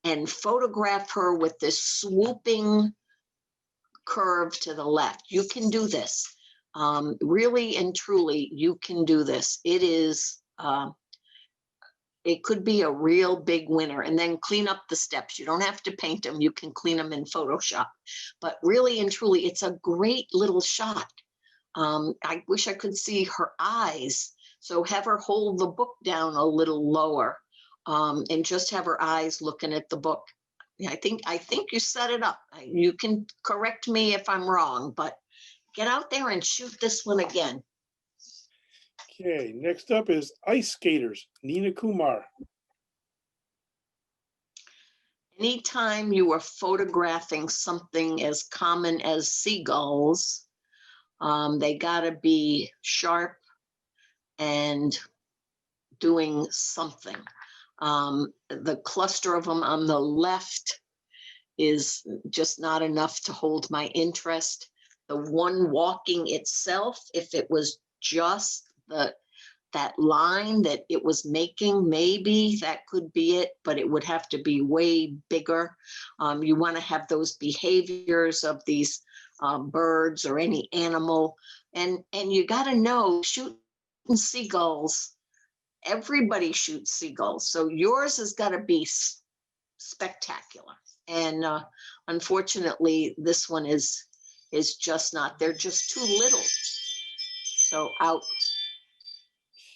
and photograph her with this swooping curve to the left. You can do this. Really and truly, you can do this. It is, it could be a real big winner. And then clean up the steps. You don't have to paint them. You can clean them in Photoshop. But really and truly, it's a great little shot. I wish I could see her eyes. So have her hold the book down a little lower. And just have her eyes looking at the book. I think you set it up. You can correct me if I'm wrong, but get out there and shoot this one again. Okay, next up is Ice Skaters, Nina Kumar. Anytime you are photographing something as common as seagulls, they gotta be sharp and doing something. The cluster of them on the left is just not enough to hold my interest. The one walking itself, if it was just that line that it was making, maybe that could be it, but it would have to be way bigger. You want to have those behaviors of these birds or any animal. And you got to know, shooting seagulls, everybody shoots seagulls. So yours has got to be spectacular. And unfortunately, this one is just not. They're just too little. So out.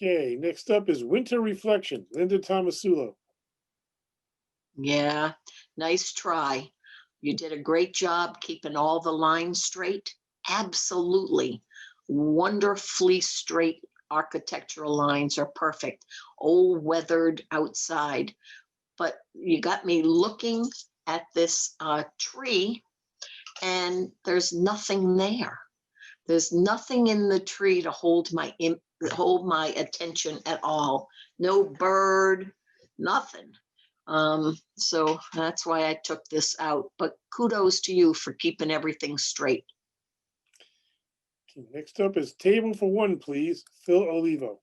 Okay, next up is Winter Reflection, Linda Tomasulo. Yeah, nice try. You did a great job keeping all the lines straight. Absolutely. Wonderfully straight architectural lines are perfect. Old weathered outside. But you got me looking at this tree, and there's nothing there. There's nothing in the tree to hold my attention at all. No bird, nothing. So that's why I took this out. But kudos to you for keeping everything straight. Okay, next up is Table for One, please, Phil Olivo.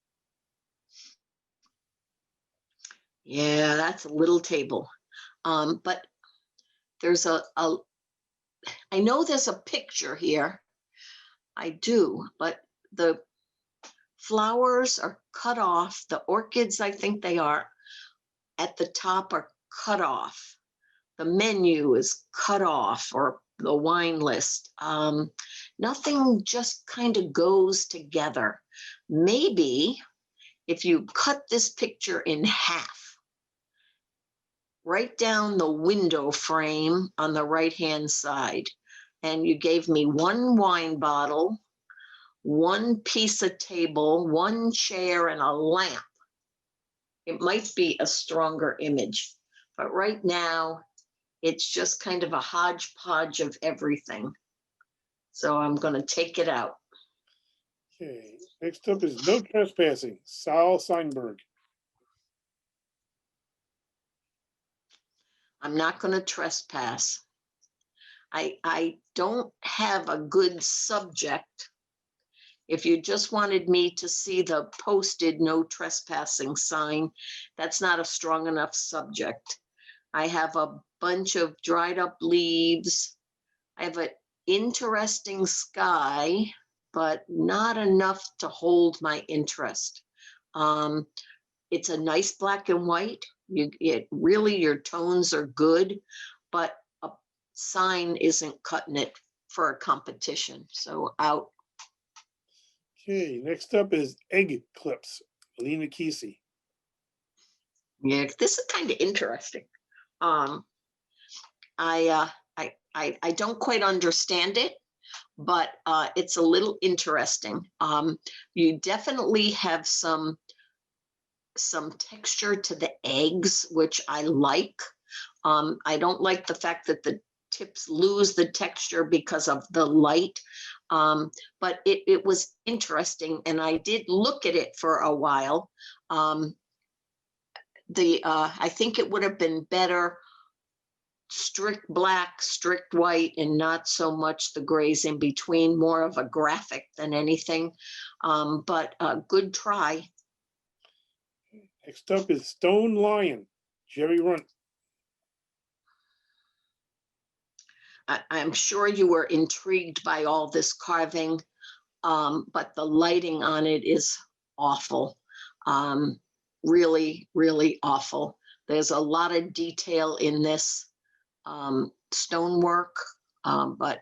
Yeah, that's a little table. But there's I know there's a picture here. I do, but the flowers are cut off. The orchids, I think they are, at the top are cut off. The menu is cut off, or the wine list. Nothing just kind of goes together. Maybe if you cut this picture in half, right down the window frame on the right-hand side, and you gave me one wine bottle, one piece of table, one chair, and a lamp, it might be a stronger image. But right now, it's just kind of a hodgepodge of everything. So I'm going to take it out. Okay, next up is No Trespassing, Sal Seinberg. I'm not going to trespass. I don't have a good subject. If you just wanted me to see the posted no trespassing sign, that's not a strong enough subject. I have a bunch of dried up leaves. I have an interesting sky, but not enough to hold my interest. It's a nice black and white. Really, your tones are good, but a sign isn't cutting it for a competition. So out. Okay, next up is Egg Clips, Lena Kesey. Yeah, this is kind of interesting. I don't quite understand it, but it's a little interesting. You definitely have some texture to the eggs, which I like. I don't like the fact that the tips lose the texture because of the light. But it was interesting, and I did look at it for a while. I think it would have been better strict black, strict white, and not so much the grays in between, more of a graphic than anything. But good try. Next up is Stone Lion, Jerry Runt. I'm sure you were intrigued by all this carving, but the lighting on it is awful. Really, really awful. There's a lot of detail in this stonework, but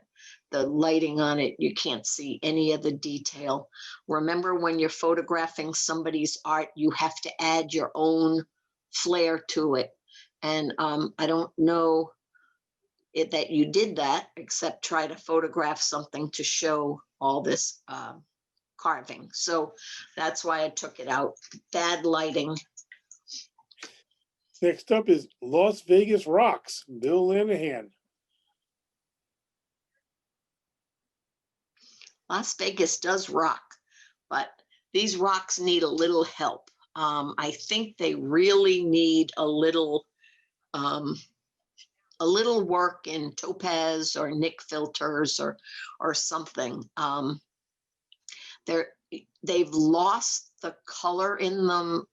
the lighting on it, you can't see any of the detail. Remember, when you're photographing somebody's art, you have to add your own flair to it. And I don't know that you did that, except try to photograph something to show all this carving. So that's why I took it out. Bad lighting. Next up is Las Vegas Rocks, Bill Lanahan. Las Vegas does rock, but these rocks need a little help. I think they really need a little work in topaz or Nick filters or something. They've lost the color in them,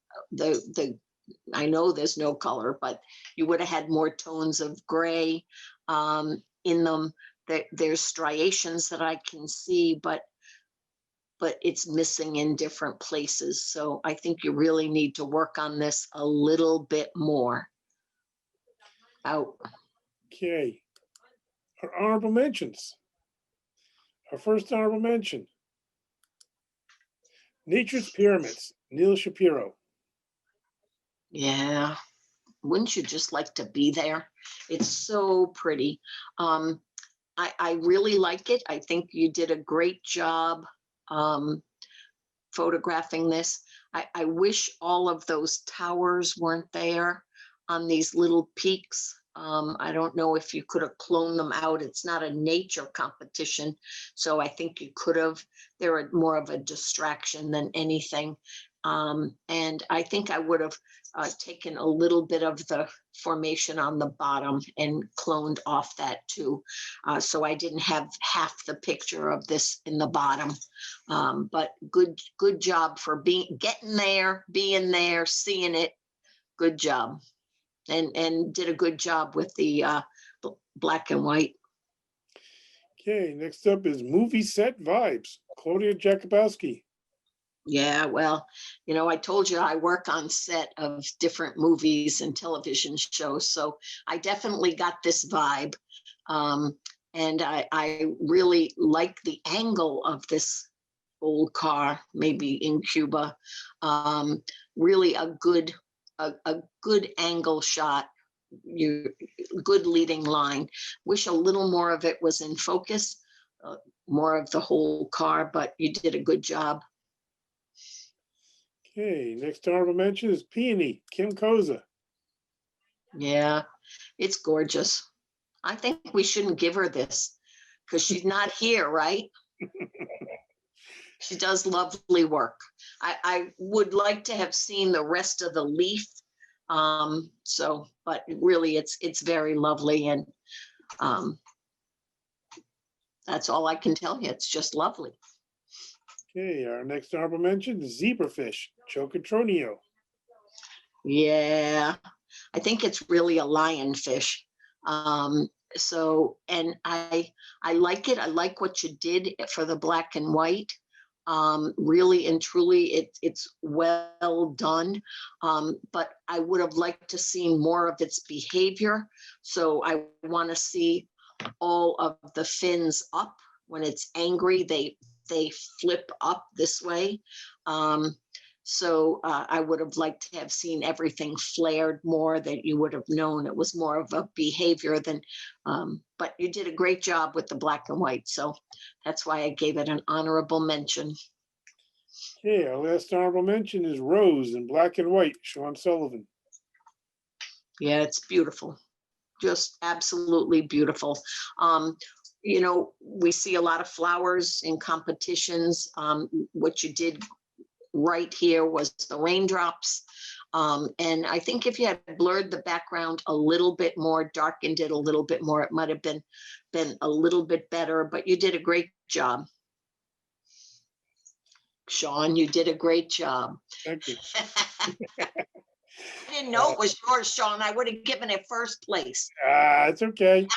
I know there's no color, but you would have had more tones of gray in them. There's striations that I can see, but it's missing in different places. So I think you really need to work on this a little bit more. Out. Okay. Our honorable mentions. Our first honorable mention. Nature's Pyramids, Neil Shapiro. Yeah. Wouldn't you just like to be there? It's so pretty. I really like it. I think you did a great job photographing this. I wish all of those towers weren't there on these little peaks. I don't know if you could have cloned them out. It's not a nature competition, so I think you could have. They're more of a distraction than anything. And I think I would have taken a little bit of the formation on the bottom and cloned off that too. So I didn't have half the picture of this in the bottom. But good job for getting there, being there, seeing it. Good job. And did a good job with the black and white. Okay, next up is Movie Set Vibes, Claudia Jakubowski. Yeah, well, I told you I work on set of different movies and television shows, so I definitely got this vibe. And I really like the angle of this old car, maybe in Cuba. Really a good angle shot, good leading line. Wish a little more of it was in focus, more of the whole car, but you did a good job. Okay, next honorable mention is Peony, Kim Koza. Yeah, it's gorgeous. I think we shouldn't give her this because she's not here, right? She does lovely work. I would like to have seen the rest of the leaf. But really it's very lovely, and that's all I can tell you. It's just lovely. Okay, our next honorable mention is Zebrafish, Joe Catronio. Yeah, I think it's really a lionfish. And I like it. I like what you did for the black and white. Really and truly, it's well done. But I would have liked to see more of its behavior. So I want to see all of the fins up. When it's angry, they flip up this way. So I would have liked to have seen everything flared more, that you would have known it was more of a behavior than, but you did a great job with the black and white. So that's why I gave it an honorable mention. Okay, our last honorable mention is Rose in black and white, Sean Sullivan. Yeah, it's beautiful. Just absolutely beautiful. We see a lot of flowers in competitions. What you did right here was the raindrops. And I think if you had blurred the background a little bit more, darkened it a little bit more, it might have been a little bit better, but you did a great job. Sean, you did a great job. Thank you. I didn't know it was yours, Sean. I would have given it first place. It's okay.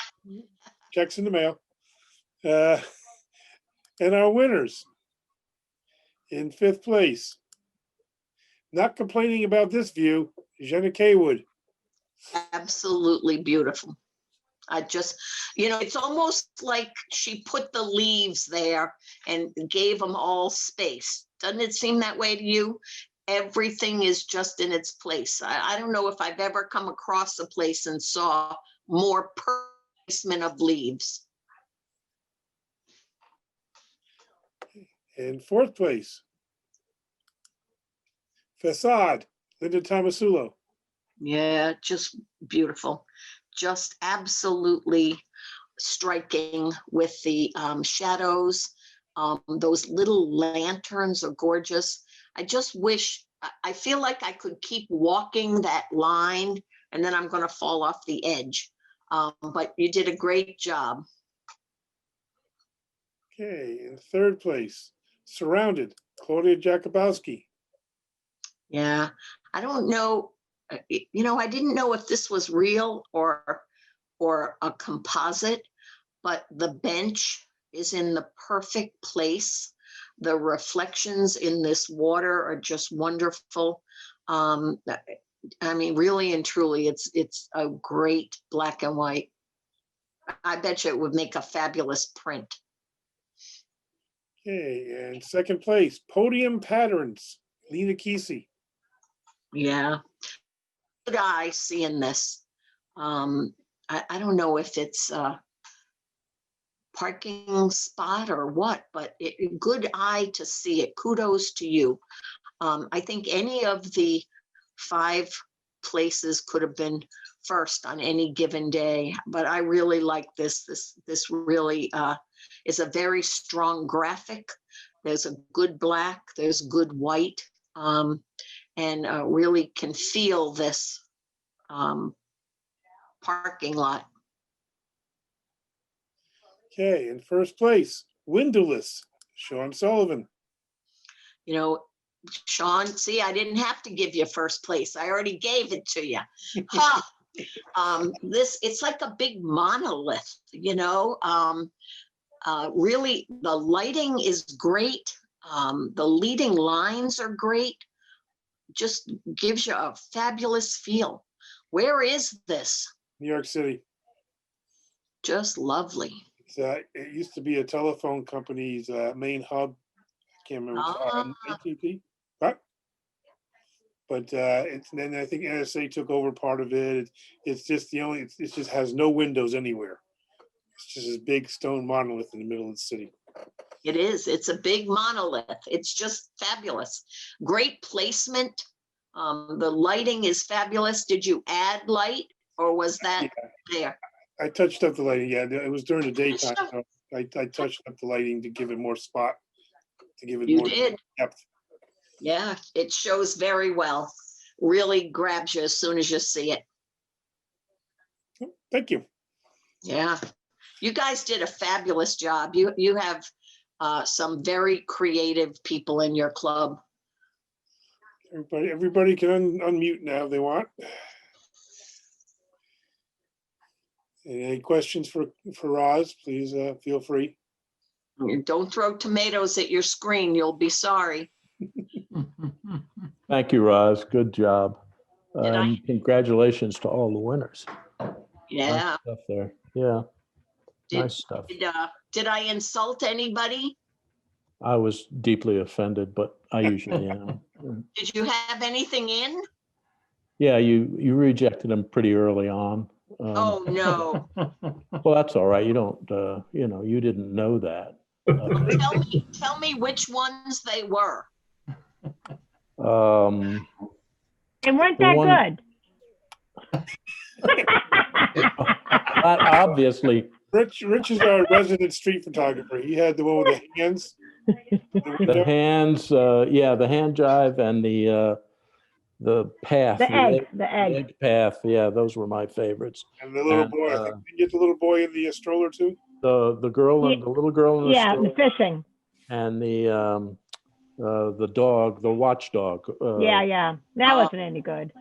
Checks in the mail. And our winners in 5th place, not complaining about this view, Jenna Kaywood. Absolutely beautiful. I just, it's almost like she put the leaves there and gave them all space. Doesn't it seem that way to you? Everything is just in its place. I don't know if I've ever come across a place and saw more placement of leaves. In 4th place, Facade, Linda Tomasulo. Yeah, just beautiful. Just absolutely striking with the shadows. Those little lanterns are gorgeous. I just wish, I feel like I could keep walking that line and then I'm going to fall off the edge. But you did a great job. Okay, in 3rd place, Surrounded, Claudia Jakubowski. Yeah, I don't know. I didn't know if this was real or a composite, but the bench is in the perfect place. The reflections in this water are just wonderful. I mean, really and truly, it's a great black and white. I bet you it would make a fabulous print. Okay, and second place, Podium Patterns, Lena Kesey. Yeah. Good eye seeing this. I don't know if it's a parking spot or what, but good eye to see it. Kudos to you. I think any of the 5 places could have been first on any given day, but I really like this. This really is a very strong graphic. There's a good black, there's good white, and really can feel this parking lot. Okay, in first place, Windowless, Sean Sullivan. Sean, see, I didn't have to give you first place. I already gave it to you. Huh. It's like a big monolith, really, the lighting is great. The leading lines are great. Just gives you a fabulous feel. Where is this? New York City. Just lovely. It used to be a telephone company's main hub. I can't remember. AT&T. But then I think NSA took over part of it. It's just it just has no windows anywhere. It's just this big stone monolith in the middle of the city. It is. It's a big monolith. It's just fabulous. Great placement. The lighting is fabulous. Did you add light or was that there? I touched up the lighting. Yeah, it was during the daytime. So I touched up the lighting to give it more spot, to give it more depth. Yeah, it shows very well. Really grabs you as soon as you see it. Thank you. Yeah, you guys did a fabulous job. You have some very creative people in your club. Everybody can unmute now if they want. Any questions for Roz? Please feel free. Don't throw tomatoes at your screen. You'll be sorry. Thank you, Roz. Good job. I- Congratulations to all the winners. Yeah. Nice stuff there. Yeah. Nice stuff. Did I insult anybody? I was deeply offended, but I usually am. Did you have anything in? Yeah, you rejected them pretty early on. Oh, no. Well, that's all right. You don't, you didn't know that. Tell me which ones they were. They weren't that good. Obviously. Rich is our resident street photographer. He had the one with the hands. The hands, the hand jive and the path. The egg. Path. Yeah, those were my favorites. And the little boy. I think you get the little boy in the stroller too. The girl and the little girl in the stroller. The fishing. And the dog, the watchdog. Yeah. That wasn't any good.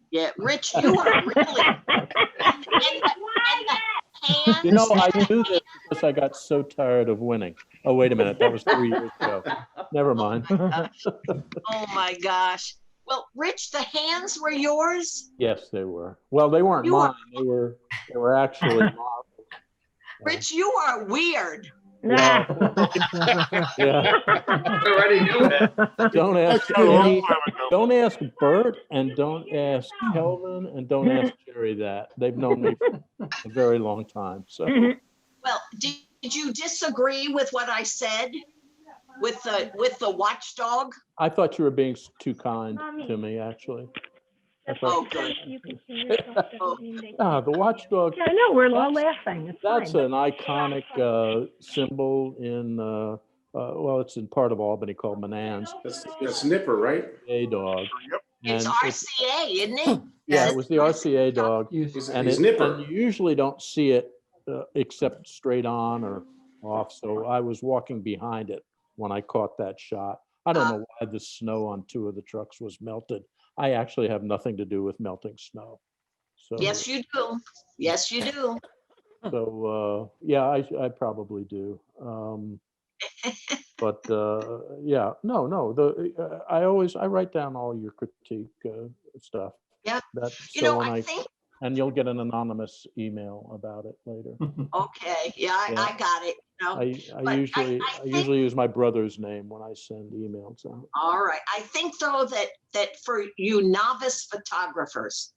Yeah, Rich, you are really. and the hands. I knew this because I got so tired of winning. Oh, wait a minute. That was 3 years ago. Never mind. Oh my gosh. Well, Rich, the hands were yours? Yes, they were. Well, they weren't mine. They were actually models. Rich, you are weird. Yeah. I already knew that. Don't ask Bert and don't ask Kelvin and don't ask Jerry that. They've known me for a very long time. So. Well, did you disagree with what I said with the watchdog? I thought you were being too kind to me, actually. Oh, good. The watchdog. I know, we're all laughing. That's an iconic symbol in, it's in part of Albany called Manans. That's Nipper, right? A dog. It's RCA, isn't it? Yeah, it was the RCA dog. And you usually don't see it except straight on or off. So I was walking behind it when I caught that shot. I don't know why the snow on 2 of the trucks was melted. I actually have nothing to do with melting snow. So, Yes, you do. Yes, you do. yeah, I probably do. But yeah, no, I write down all your critique stuff. Yeah. That, You so know, when I think, and you'll get an anonymous email about it later. okay, yeah, I Yeah. got it. You know, I but usually, I I think, usually use my brother's name when I send emails out. all right. I think though that for you novice photographers,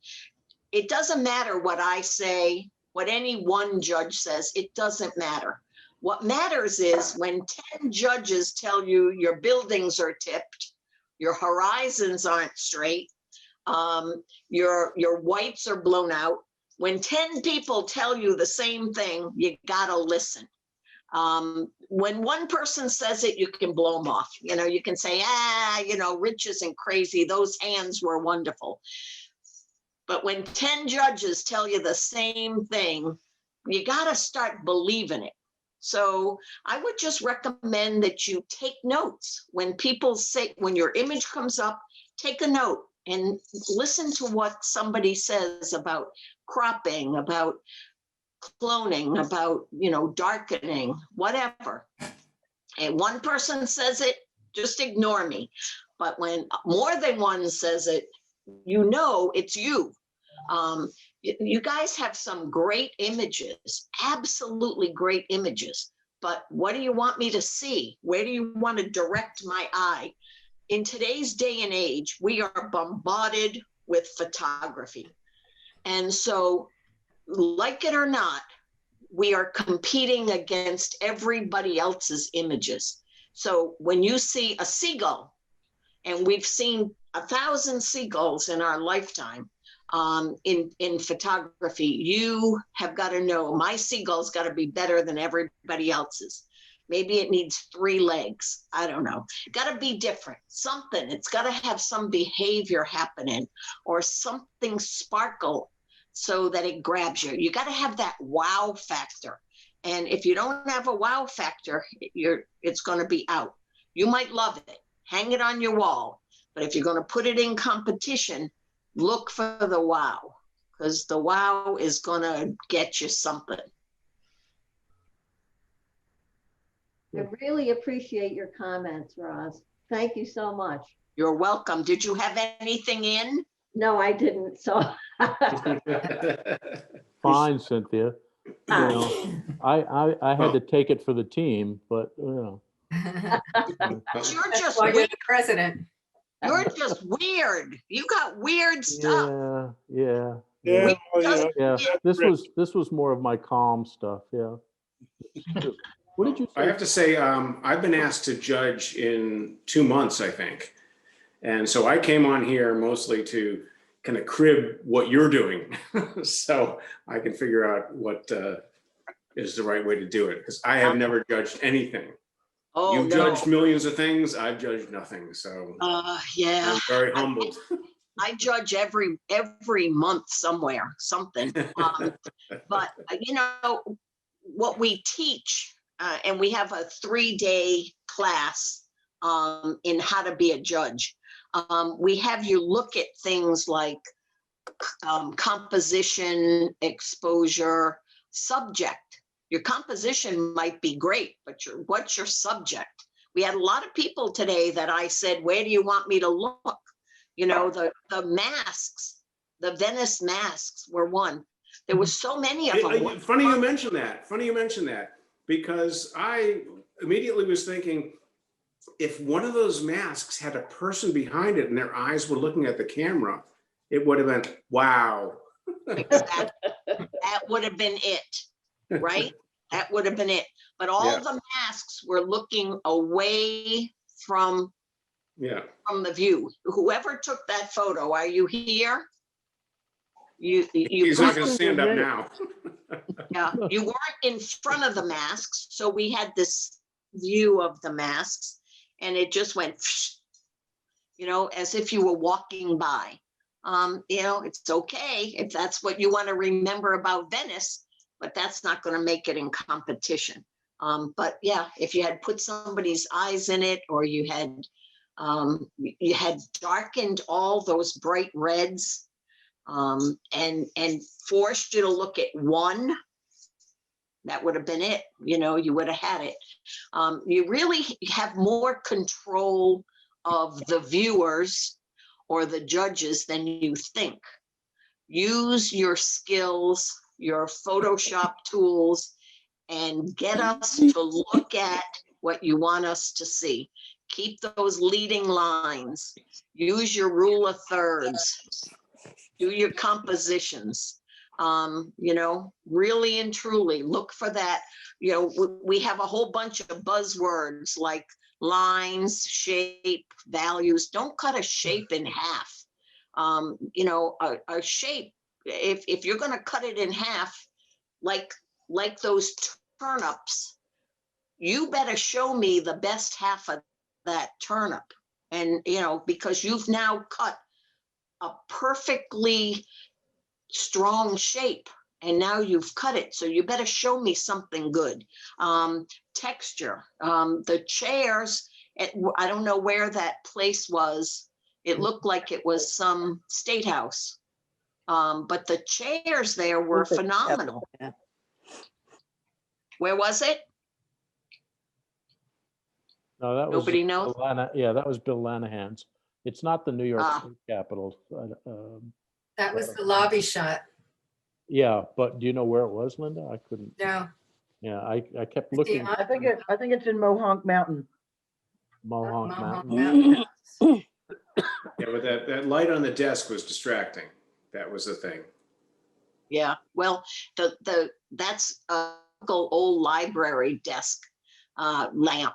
it doesn't matter what I say, what any one judge says, it doesn't matter. What matters is when 10 judges tell you your buildings are tipped, your horizons aren't straight, your whites are blown out. When 10 people tell you the same thing, you gotta listen. When one person says it, you can blow them off. You know, you can say, Rich isn't crazy. Those hands were wonderful. But when 10 judges tell you the same thing, you got to start believing it. So I would just recommend that you take notes. When people say, when your image comes up, take a note and listen to what somebody says about cropping, about cloning, about, darkening, whatever. And one person says it, just ignore me. But when more than one says it, it's you. You guys have some great images, absolutely great images. But what do you want me to see? Where do you want to direct my eye? In today's day and age, we are bombarded with photography. And so, like it or not, we are competing against everybody else's images. So when you see a seagull, and we've seen 1,000 seagulls in our lifetime, in photography, you have got to know my seagull's got to be better than everybody else's. Maybe it needs 3 legs. I don't know. Got to be different. Something. It's got to have some behavior happening or something sparkle so that it grabs you. You got to have that wow factor. And if you don't have a wow factor, it's going to be out. You might love it. Hang it on your wall. But if you're going to put it in competition, look for the wow, because the wow is going to get you something. I really appreciate your comments, Roz. Thank you so much. You're welcome. Did you have anything in? No, I didn't. So Fine, Cynthia. You know, I had to take it for the team, but But you're just Well, you're weird. the president. You're just weird. You got weird stuff. yeah. Yeah, well, just- Yeah, Yeah. this was more of my calm stuff. Yeah. What did you I say? have to say, I've been asked to judge in 2 months, I think. And so I came on here mostly to kind of crib what you're doing. So I can figure out what is the right way to do it, because I have never judged anything. Oh, You've no. judged millions of things. I've judged nothing. So Yeah. I'm very humbled. I judge every month somewhere, something. But what we teach, and we have a 3-day class in how to be a judge. We have you look at things like composition, exposure, subject. Your composition might be great, but what's your subject? We had a lot of people today that I said, where do you want me to look? The masks, the Venice masks were one. There were so many of them. Funny you mention that, because I immediately was thinking, if one of those masks had a person behind it and their eyes were looking at the camera, it would have been, wow. Exactly. That would have been it, right? That would have been it. But all the masks were looking away from the view. Whoever took that photo, are you here? He's not going to stand up now. Yeah, you weren't in front of the masks, so we had this view of the masks, and it just went, as if you were walking by. It's okay if that's what you want to remember about Venice, but that's not going to make it in competition. But yeah, if you had put somebody's eyes in it, or you had You had darkened all those bright reds, and forced you to look at one. That would have been it. You would have had it. You really have more control of the viewers or the judges than you think. Use your skills, your Photoshop tools, and get us to look at what you want us to see. Keep those leading lines. Use your rule of thirds. Do your compositions. Really and truly look for that. We have a whole bunch of buzzwords like lines, shape, values. Don't cut a shape in half. A shape, if you're going to cut it in half, like those turnips, you better show me the best half of that turnip. And, because you've now cut a perfectly strong shape and now you've cut it. So you better show me something good. Texture, the chairs, I don't know where that place was. It looked like it was some state house. But the chairs there were phenomenal. Yeah. Where was it? No, that was. Nobody knows? Yeah, that was Bill Lanahan's. It's not the New York Ah. State Capitol. That was the lobby shot. Yeah, but do you know where it was, Linda? I couldn't. No. Yeah, I kept The looking. I think it's in Mohonk Mountain. Mohonk Mountain. Mountain. Yeah, but that light on the desk was distracting. That was the thing. Yeah, well, that's a old library desk lamp.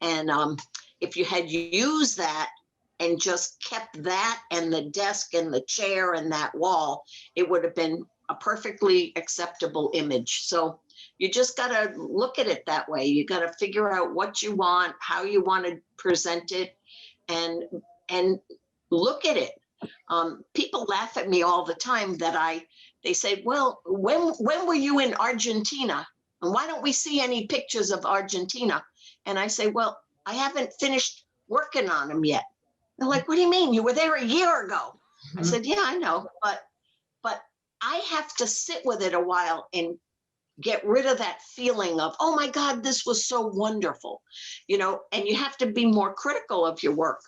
And if you had used that and just kept that and the desk and the chair and that wall, it would have been a perfectly acceptable image. So you just got to look at it that way. You got to figure out what you want, how you want to present it, and look at it. People laugh at me all the time that they say, well, when were you in Argentina? And why don't we see any pictures of Argentina? And I say, well, I haven't finished working on them yet. They're like, what do you mean? You were there a year ago. I said, yeah, I know, but I have to sit with it a while and get rid of that feeling of, oh my God, this was so wonderful, and you have to be more critical of your work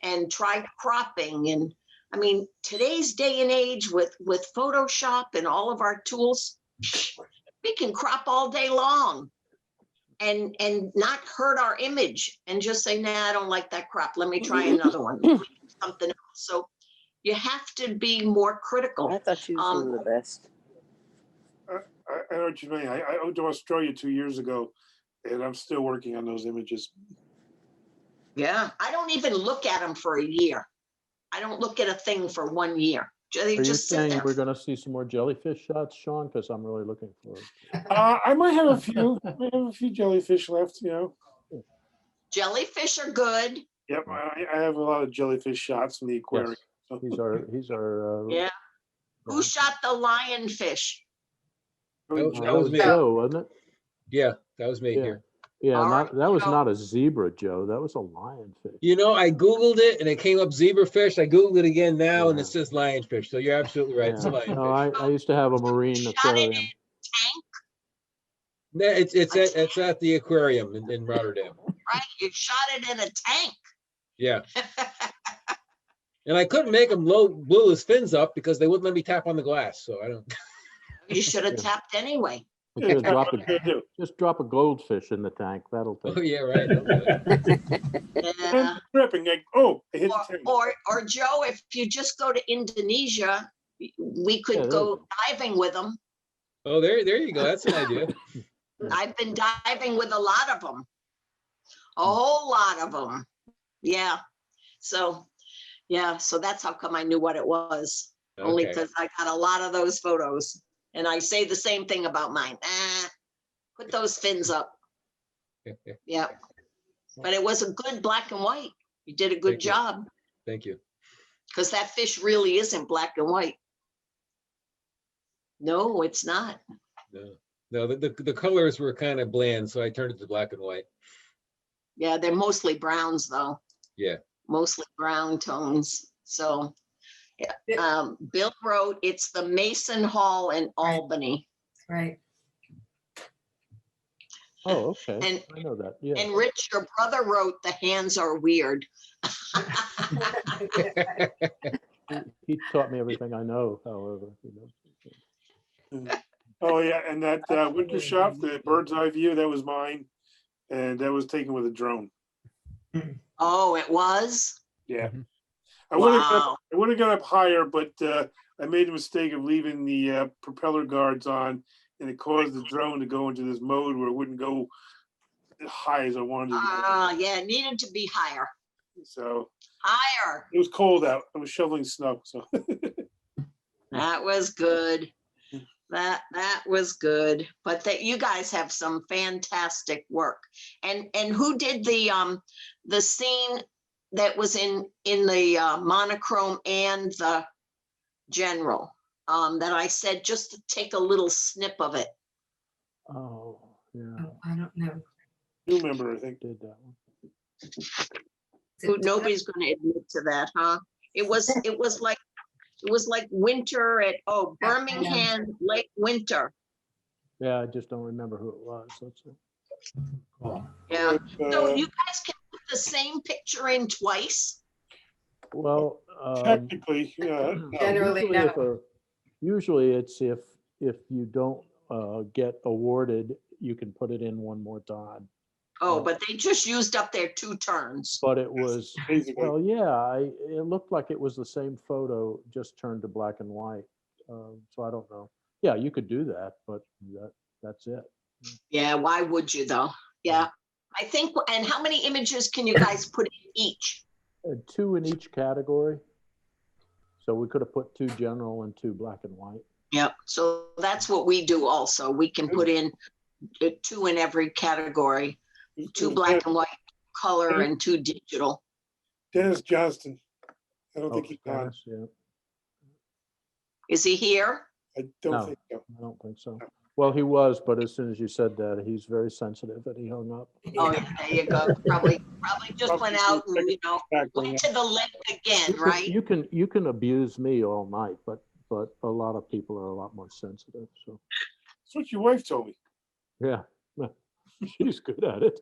and try cropping. And I mean, today's day and age with Photoshop and all of our tools, we can crop all day long and not hurt our image and just say, nah, I don't like that crop. Let me try another one, something else. So you have to be more critical. I thought she was one of the best. I know what you mean. I went to Australia 2 years ago, and I'm still working on those images. Yeah, I don't even look at them for a year. I don't look at a thing for 1 year. They Are you just sit saying there. we're going to see some more jellyfish shots, Sean? Because I'm really looking for it. I might have a few. I might have a few jellyfish left. Jellyfish are good. Yep, I have a lot of jellyfish shots in the aquarium. Yes. He's our. Yeah. Who shot the lionfish? That was me. Joe, wasn't it? Yeah, that was me Yeah. here. Yeah, All right, that was Joe. not a zebra, Joe. That was a lionfish. I Googled it and it came up zebrafish. I Googled it again now and Yeah. it says lionfish. So you're absolutely right. It's a Yeah. lionfish. No, I used to have a marine Shot it aquarium. in tank, No, it's at the aquarium in Rotterdam. right? You shot it in a tank. Yeah. And I couldn't make him blow his fins up because they wouldn't let me tap on the glass. So I don't. You should have Yeah. tapped anyway. You should That's drop what I do. just drop a goldfish in the tank. That'll take. Oh yeah, right. Okay. Yeah. Tripping, like, oh, I hit the tank. Or Joe, if you just go to Indonesia, we could Yeah, go diving with them. Oh, there you go. That's an idea. I've been diving with a lot of them. A whole lot of them. Yeah. So that's how come I knew what it was. Only Okay. because I got a lot of those photos. And I say the same thing about mine. Put those fins up. Yeah. But it was a good black and white. You did a good Thank you. job Thank you. because that fish really isn't black and white. No, it's not. No, the colors were kind of bland, so I turned it to black and white. Yeah, they're mostly browns though. Yeah. mostly brown tones. So, yeah. Bill wrote, it's the Mason Hall in Albany. Right. Oh, okay. And I know that, yeah. And Rich, your brother wrote, the hands are weird. He taught me everything I know, however, you know. Oh, yeah, and that winter shop, the bird's eye view, that was mine. And that was taken with a drone. Oh, it was? Yeah. Mhm. I would have got up higher, but I made the mistake of leaving the propeller guards on, and it caused the drone to go into this mode where it wouldn't go as high as I wanted it to go. Yeah, it needed to be higher. So Higher. it was cold out. I was shoveling snow. So That was good. That was good. But that you guys have some fantastic work. And who did the scene that was in the monochrome and the general that I said just to take a little snip of it? Oh, yeah, Oh, I don't know. new member, I think. did that one. Nobody's going to admit to that, huh? It was like winter at Birmingham Lake Winter. Yeah, I just don't remember who it was, that's it. Yeah. So you guys can put the same picture in twice? Well, Technically, yeah. Generally, usually it's if you don't get awarded, you can put it in one more time. Oh, but they just used up their 2 turns. But it was, Basically. well, yeah, it looked like it was the same photo, just turned to black and white. So I don't know. Yeah, you could do that, but that's it. Yeah, why would you though? Yeah. I think, and how many images can you guys put in each? 2 in each category. So we could have put 2 general and 2 black and white. Yep. So that's what we do also. We can put in 2 in every category, 2 black and white, color, and 2 digital. Dennis Johnston. I don't Oh, think he's on. Dennis, yeah. Is he here? I don't No. think so. I don't think so. Well, he was, but as soon as you said that, he's very sensitive and he hung up. Oh, yeah, there you go. Probably just went out and, went to the left again, right? You can abuse me all night, but a lot of people are a lot more sensitive. So That's what your wife told me. yeah, she's good at it.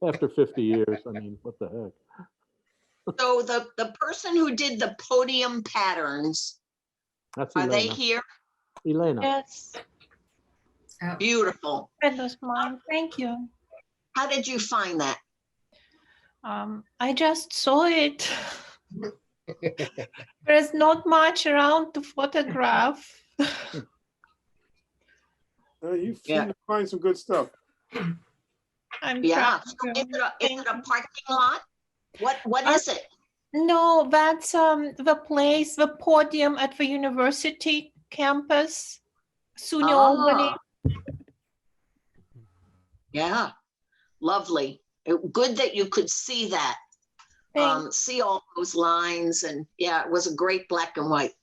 After 50 years, I mean, what the heck? So the person who did the podium patterns, That's are Elena. they here? Elena. Yes, Oh, Beautiful. that was mine. Thank you. How did you find that? I just saw it. There's not much around to photograph. You Yeah. seem to find some good stuff. I'm Yeah. trying So to is it a parking lot? What is it? No, that's the place, the podium at the university campus, SUNY Albany. Yeah, lovely. Good that you could see that, see all those lines, and yeah, it was a great black and white.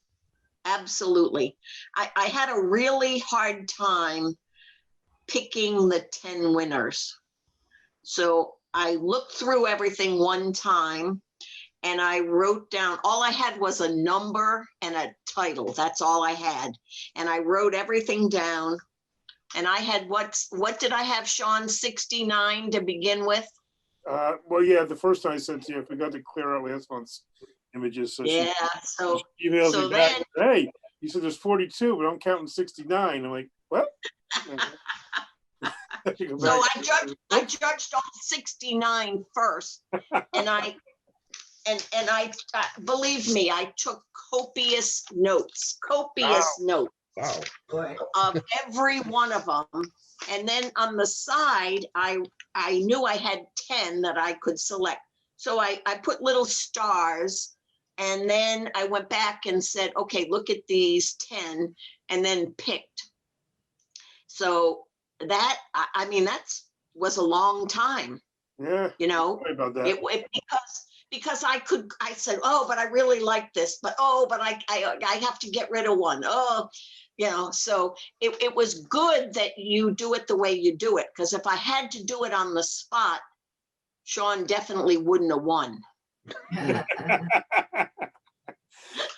Absolutely. I had a really hard time picking the 10 winners. So I looked through everything one time and I wrote down, all I had was a number and a title. That's all I had. And I wrote everything down. And I had, what did I have, Sean, 69 to begin with? Well, yeah, the first time I sent to you, I forgot to clear out last month's images. So Yeah, so she emails so me back, then- hey, you said there's 42, but I'm counting 69. I'm like, what? So I judged all 69 first, and I believe me, I took copious notes wow. of every one of them. And then on the side, I knew I had 10 that I could select. So I put little stars, and then I went back and said, okay, look at these 10, and then picked. So that, I mean, that was a long time. Yeah. Sorry about that. Because I said, oh, but I really like this, but I have to get rid of one. Oh, so it was good that you do it the way you do it. Because if I had to do it on the spot, Sean definitely wouldn't have won.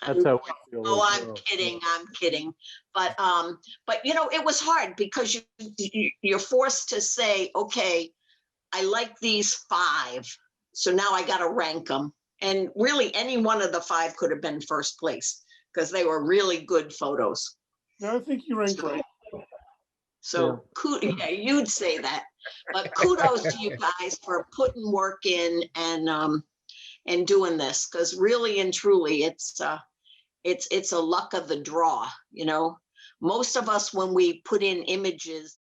That's how we feel. Oh, as I'm well. kidding. I'm kidding. But you know, it was hard because you're forced to say, okay, I like these 5. So now I got to rank them. And really any one of the 5 could have been first place because they were really good photos. No, I think you ranked right. So yeah, you'd say that. But kudos to you guys for putting work in and doing this, because really and truly it's a luck of the draw, you know. Most of us, when we put in images,